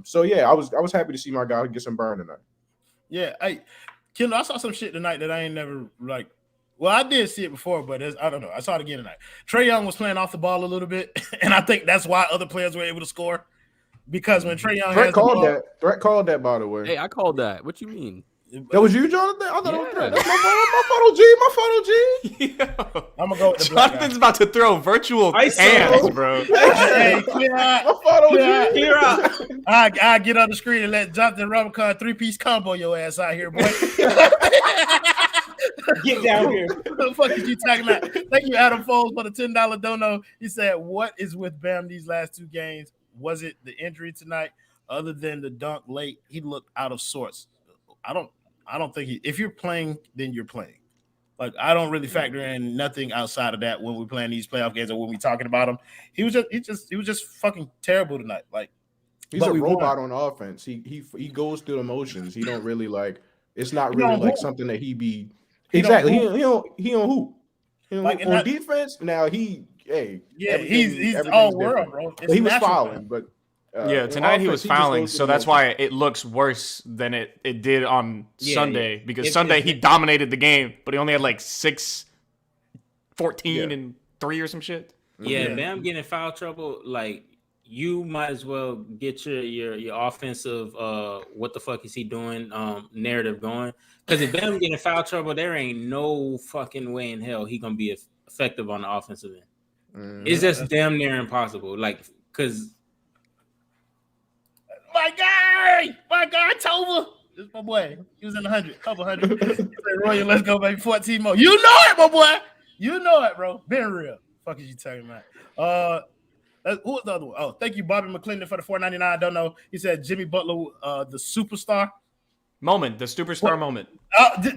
So yeah, I was happy to see my guy get some burn tonight. Yeah, Kendall, I saw some shit tonight that I ain't never like. Well, I did see it before, but I don't know. I saw it again tonight. Trae Young was playing off the ball a little bit, and I think that's why other players were able to score. Because when Trae Young Threat called that, by the way. Hey, I called that. What you mean? That was you, Jonathan? I thought it was Yeah. Trey. That's my photo, G. I'm gonna go with the black guy. Jonathan's about to throw virtual ISO. hands, bro. Hey, clear out. My photo, Yeah. G. Here up. I get on the screen and let Jonathan Robinson 3-piece combo your ass out here, boy. Get down here. What the fuck is you talking about? Thank you, Adam Foles, for the $10 dono. He said, "What is with Bam these last two games? Was it the injury tonight? Other than the dunk late, he looked out of sorts. I don't think if you're playing, then you're playing. Like I don't really factor in nothing outside of that when we're playing these playoff games or when we're talking about him. He was just fucking terrible tonight. Like He's a robot on offense. He goes through the motions. He don't really like. It's not really like something that he be. Exactly. He don't hoop. Like on defense, now he's all world, bro. He was fouling, but tonight he was fouling, so that's why it looks worse than it did on Sunday. Because Sunday he dominated the game, but he only had like 6, 14, and 3 or some shit. Yeah, Bam getting in foul trouble, like you might as well get your offensive what the fuck is he doing narrative going. Because if Bam getting in foul trouble, there ain't no fucking way in hell he gonna be effective on the offensive end. It's just damn near impossible. Like, because my guy, Tova. This is my boy. He was in 100, couple hundred. He said, Royal, let's go, baby. 14 more. You know it, my boy. You know it, bro. Been real. Fuck is you talking about? Who was the other one? Oh, thank you, Bobby McClendon, for the $4.99. I don't know. He said Jimmy Butler, the superstar moment, the superstar moment.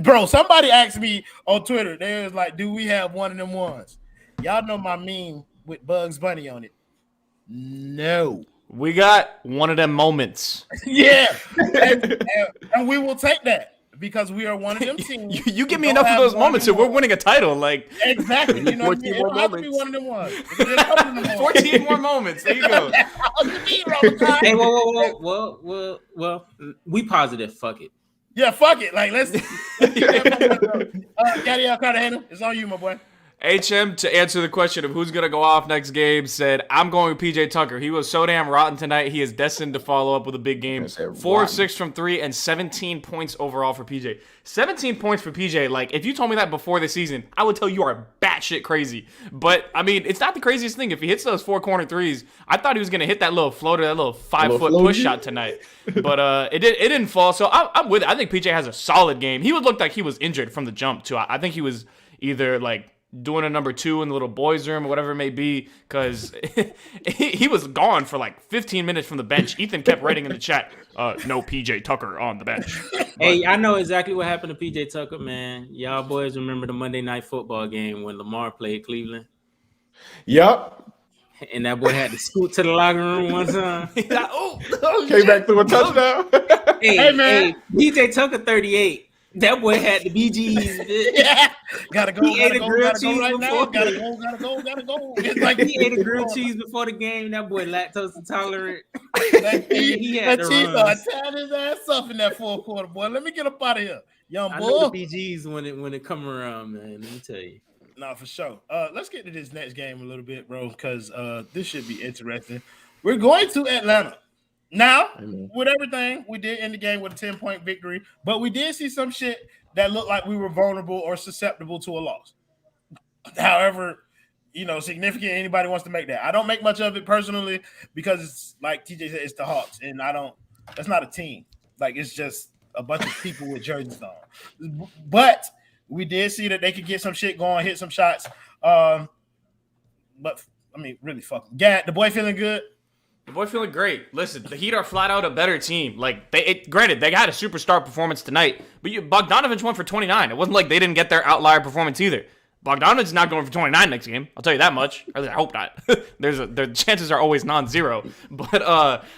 Bro, somebody asked me on Twitter. They was like, "Do we have one of them ones?" Y'all know my meme with Bugs Bunny on it. No. We got one of them moments. Yeah. and we will take that because we are one of them teams. you give me enough of those moments and we're winning a title. Like exactly. You know what I mean? It'll have to be one of them ones. 14 more moments. There you go. Hey, well, we positive. Fuck it. Yeah, fuck it. Like, let's Gadiel Cartagena, it's on you, my boy. HM, to answer the question of who's going to go off next game, said, I'm going with PJ Tucker. He was so damn rotten tonight. He is destined to follow up with a big game. 4 of 6 from 3 and 17 points overall for PJ. 17 points for PJ. Like, if you told me that before the season, I would tell you are batshit crazy. But, I mean, it's not the craziest thing. If he hits those 4 corner threes, I thought he was going to hit that little floater, that little 5-foot push shot tonight. But it didn't fall. So I'm with it. I think PJ has a solid game. He would look like he was injured from the jump, too. I think he was either, like, doing a number 2 in the little boys' room or whatever it may be, because he was gone for like 15 minutes from the bench. Ethan kept writing in the chat, no PJ Tucker on the bench. Hey, I know exactly what happened to PJ Tucker, man. Y'all boys remember the Monday Night Football game when Lamar played Cleveland? Yep. And that boy had to scoot to the locker room one time. Came back through a touchdown. Hey, man. PJ Tucker 38. That boy had the BGs. Yeah. Gotta go. He ate a grilled cheese right before. Gotta go. It's like he ate a grilled cheese before the game. That boy lactose intolerant. He had that to cheese run. tied his ass up in that fourth quarter, boy. Let me get up out of here, young I boy. know the BGs when it come around, man. Let me tell you. No, for sure. Let's get to this next game a little bit, bro, because this should be interesting. We're going to Atlanta. Now, with everything, we did end the game with a 10-point victory, but we did see some shit that looked like we were vulnerable or susceptible to a loss. However, significant, anybody wants to make that. I don't make much of it personally because it's like TJ said, it's the Hawks, and that's not a team. Like, it's just a bunch of people with jerseys on. But we did see that they could get some shit going, hit some shots. But, I mean, really fucking. The boy feeling good? The boy feeling great. Listen, the Heat are flat out a better team. Like, granted, they had a superstar performance tonight, but Bogdanovich went for 29. It wasn't like they didn't get their outlier performance either. Bogdanovich's not going for 29 next game. I'll tell you that much. Or at least I hope not. The chances are always non-zero. But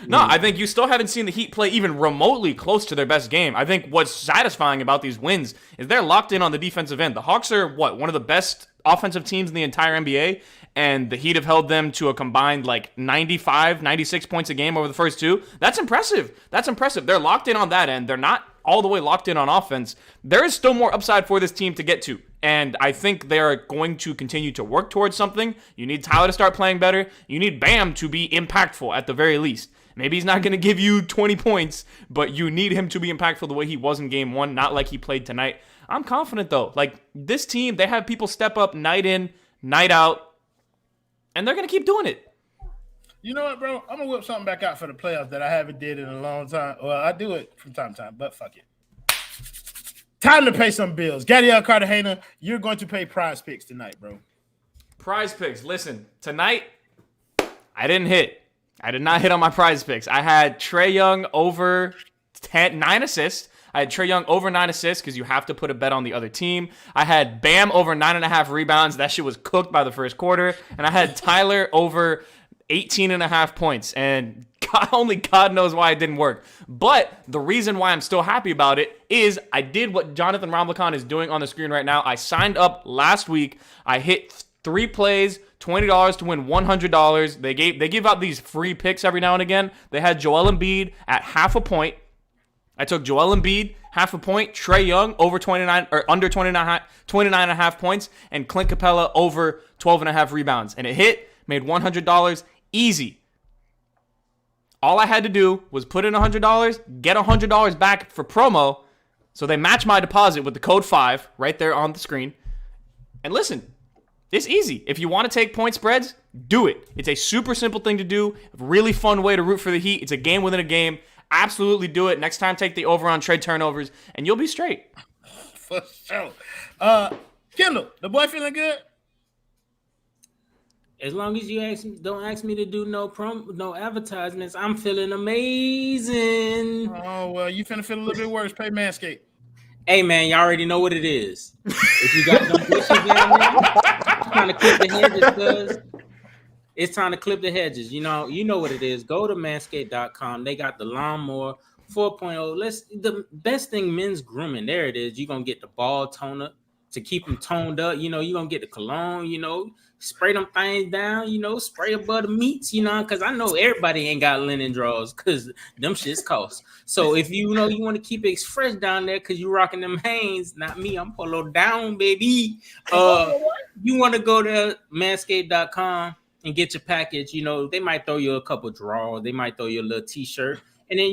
no, I think you still haven't seen the Heat play even remotely close to their best game. I think what's satisfying about these wins is they're locked in on the defensive end. The Hawks are one of the best offensive teams in the entire NBA, and the Heat have held them to a combined like 95, 96 points a game over the first 2. That's impressive. They're locked in on that end. They're not all the way locked in on offense. There is still more upside for this team to get to, and I think they're going to continue to work towards something. You need Tyler to start playing better. You need Bam to be impactful at the very least. Maybe he's not going to give you 20 points, but you need him to be impactful the way he was in game 1, not like he played tonight. I'm confident, though. Like, this team, they have people step up night in, night out, and they're going to keep doing it. You know what, bro? I'm going to whip something back out for the playoffs that I haven't did in a long time. Well, I do it from time to time, but fuck it. Time to pay some bills. Gadiel Cartagena, you're going to pay prize picks tonight, bro. Prize picks. Listen, tonight, I didn't hit. I did not hit on my prize picks. I had Trae Young over 9 assists. I had Trae Young over 9 assists because you have to put a bet on the other team. I had Bam over 9.5 rebounds. That shit was cooked by the first quarter. And I had Tyler over 18.5 points. And only God knows why it didn't work. But the reason why I'm still happy about it is I did what Jonathan Ramlakan is doing on the screen right now. I signed up last week. I hit 3 plays, $20 to win $100. They give out these free picks every now and again. They had Joel Embiid at half a point. I took Joel Embiid, half a point, Trae Young over 29 or under 29.5 points, and Clint Capella over 12.5 rebounds. And it hit, made $100 easy. All I had to do was put in $100, get $100 back for promo. So they match my deposit with the code 5 right there on the screen. And listen, it's easy. If you want to take point spreads, do it. It's a super simple thing to do. Really fun way to root for the Heat. It's a game within a game. Absolutely do it. Next time, take the over on trade turnovers, and you'll be straight. For sure. Kendall, the boy feeling good? As long as you don't ask me to do no advertisements, I'm feeling amazing. Oh, well, you finna feel a little bit worse. Pay Manscaped. Hey, man, you already know what it is. If you got them bushes down there, it's trying to clip the hedges, cuz. It's time to clip the hedges. You know what it is. Go to manscaped.com. They got the lawnmower 4.0. The best thing, men's grooming. There it is. You're going to get the ball toner to keep them toned up. You're going to get the cologne, spray them things down, spray above the meats, because I know everybody ain't got linen drawers because them shits cost. So if you want to keep it fresh down there because you rocking them Hanes, not me, I'm polo down, baby. You want to go to manscaped.com and get your package. They might throw you a couple drawers. They might throw you a little t-shirt. And then,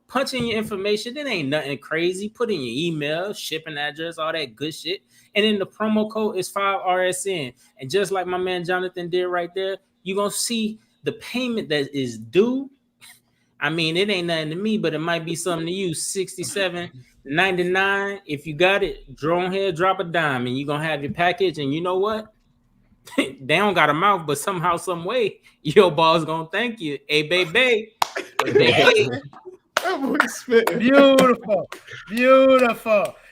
punch in your information. It ain't nothing crazy. Put in your email, shipping address, all that good shit. And then the promo code is 5RSN. And just like my man Jonathan did right there, you're going to see the payment that is due. I mean, it ain't nothing to me, but it might be something to you. $67.99. If you got it, draw on here, drop a dime, and you're going to have your package. And you know what? They don't got a mouth, but somehow, some way, your boss going to thank you. Hey, baby. Beautiful.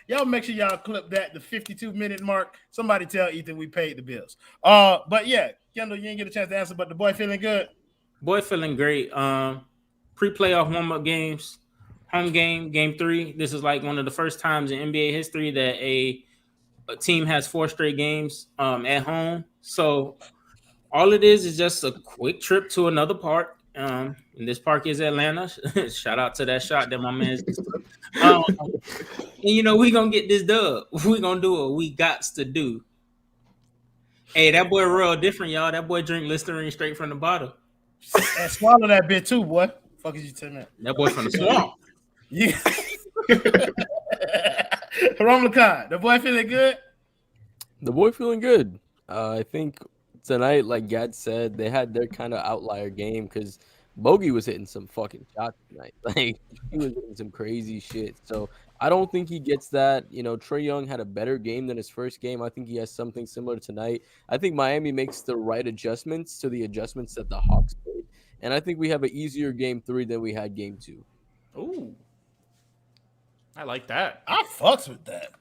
Y'all make sure y'all clip that, the 52-minute mark. Somebody tell Ethan we paid the bills. But yeah, Kendall, you didn't get a chance to answer, but the boy feeling good? Boy feeling great. Pre-playoff warm-up games, home game 3. This is like one of the first times in NBA history that a team has 4 straight games at home. So all it is just a quick trip to another park. And this park is Atlanta. Shout out to that shot that my man and we gonna get this dub. We gonna do what we got to do. Hey, that boy real different, y'all. That boy drink Listerine straight from the bottle. And swallow that bit too, boy. Fuck is you telling that? That boy from the swamp. Yeah. Ramlakan, the boy feeling good? The boy feeling good. I think tonight, like Gad said, they had their kind of outlier game because Bogey was hitting some fucking shots tonight. Like, he was hitting some crazy shit. So I don't think he gets that. Trae Young had a better game than his first game. I think he has something similar tonight. I think Miami makes the right adjustments to the adjustments that the Hawks made. And I think we have an easier game 3 than we had game 2. Ooh. I like that. I fucks with that.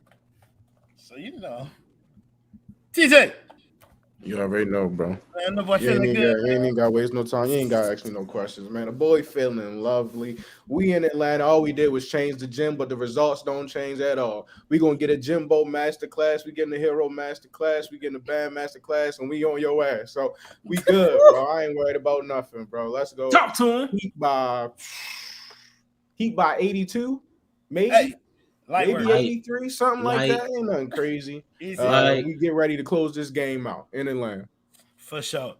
So, TJ. You already know, bro. Man, the boy You ain't feeling good. even got to waste no time. You ain't got to ask me no questions, man. The boy feeling lovely. We in Atlanta. All we did was change the gym, but the results don't change at all. We going to get a Jimbo masterclass. We getting a Hero masterclass. We getting a Bam masterclass, and we on your ass. So we good, bro. I ain't worried about nothing, bro. Let's go. Talk to him. Heat by 82, maybe. Hey, Maybe 83, something like that. Ain't nothing crazy. We get ready to close this game out in Atlanta. For sure.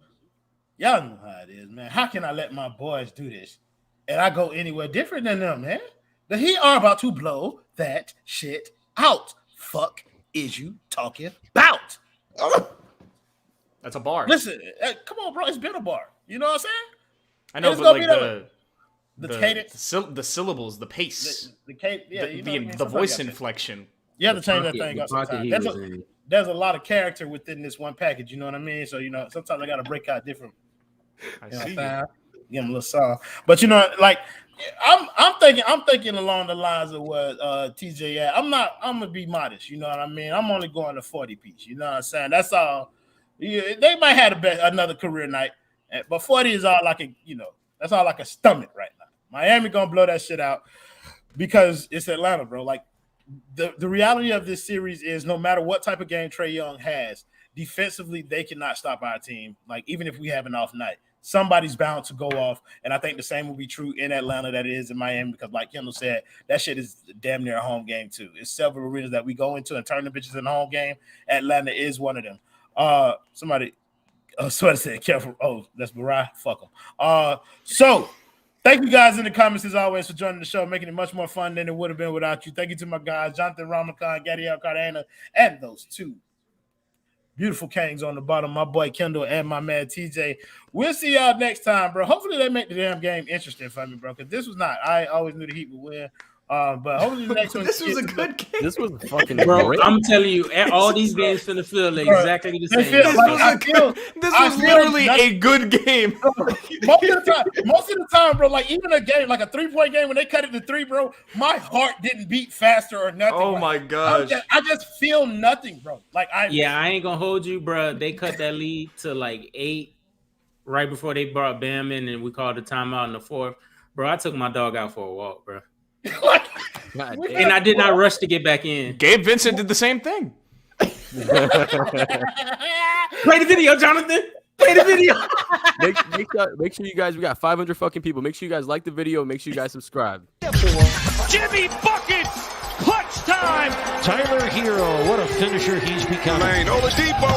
Y'all know how it is, man. How can I let my boys do this? and I go anywhere different than them, man. The Heat are about to blow that shit out. Fuck is you talking about? That's a bar. Listen, come on, bro. It's been a bar. You know what I'm saying? I know, it's but gonna like be the cadence, the syllables, the pace, the cadence, yeah, you know what I mean? the Sometimes voice you gotta- inflection. You have to change that pocket- thing the up pocket he sometimes. was in. There's a lot of character within this one package. You know what I mean? So sometimes I got to break out different. I You know see. what I'm saying? Give him a little song. But like I'm thinking along the lines of what TJ had. I'm gonna be modest, you know what I mean? I'm only going to 40 piece, you know what I'm saying? That's all. Yeah, they might have another career night, but 40 is all like that's all like a stomach right now. Miami gonna blow that shit out because it's Atlanta, bro. Like the reality of this series is no matter what type of game Trae Young has, defensively, they cannot stop our team. Like, even if we have an off night, somebody's bound to go off. And I think the same will be true in Atlanta that it is in Miami, because like Kendall said, that shit is damn near a home game too. It's several arenas that we go into and turn the bitches in a home game. Atlanta is one of them. Somebody said careful. Oh, that's Mariah. Fuck them. So thank you guys in the comments as always for joining the show, making it much more fun than it would have been without you. Thank you to my guys, Jonathan Ramakan, Gadiel Cartagena, and those two beautiful kings on the bottom, my boy Kendall and my man TJ. We'll see y'all next time, bro. Hopefully they make the damn game interesting for me, bro, because this was not. I always knew the Heat would win. But hopefully the next one. This was a good game. This was fucking Bro, great. I'm telling you, all these games finna feel exactly the They same. feel like- This was literally a good game. Most of the time, bro, like even a game, like a 3-point game, when they cut it to 3, bro, my heart didn't beat faster or nothing. Oh Like, my gosh. I just feel nothing, bro. Like I ain't gonna hold you, bro. They cut that lead to like 8 right before they brought Bam in, and we called a timeout in the 4th. Bro, I took my dog out for a walk, bro. like, God we damn. And I did not rush to get back in. Gabe Vincent did the same thing. Play the video, Jonathan. Play the video. Make sure you guys, we got 500 fucking people. Make sure you guys like the video. Make sure you guys subscribe. Jimmy buckets. Clutch time. Tyler Herro, what a finisher he's become. Lane, Oladipo.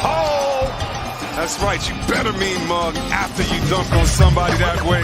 Oh! That's right. You better mean mug after you dunk on somebody that way.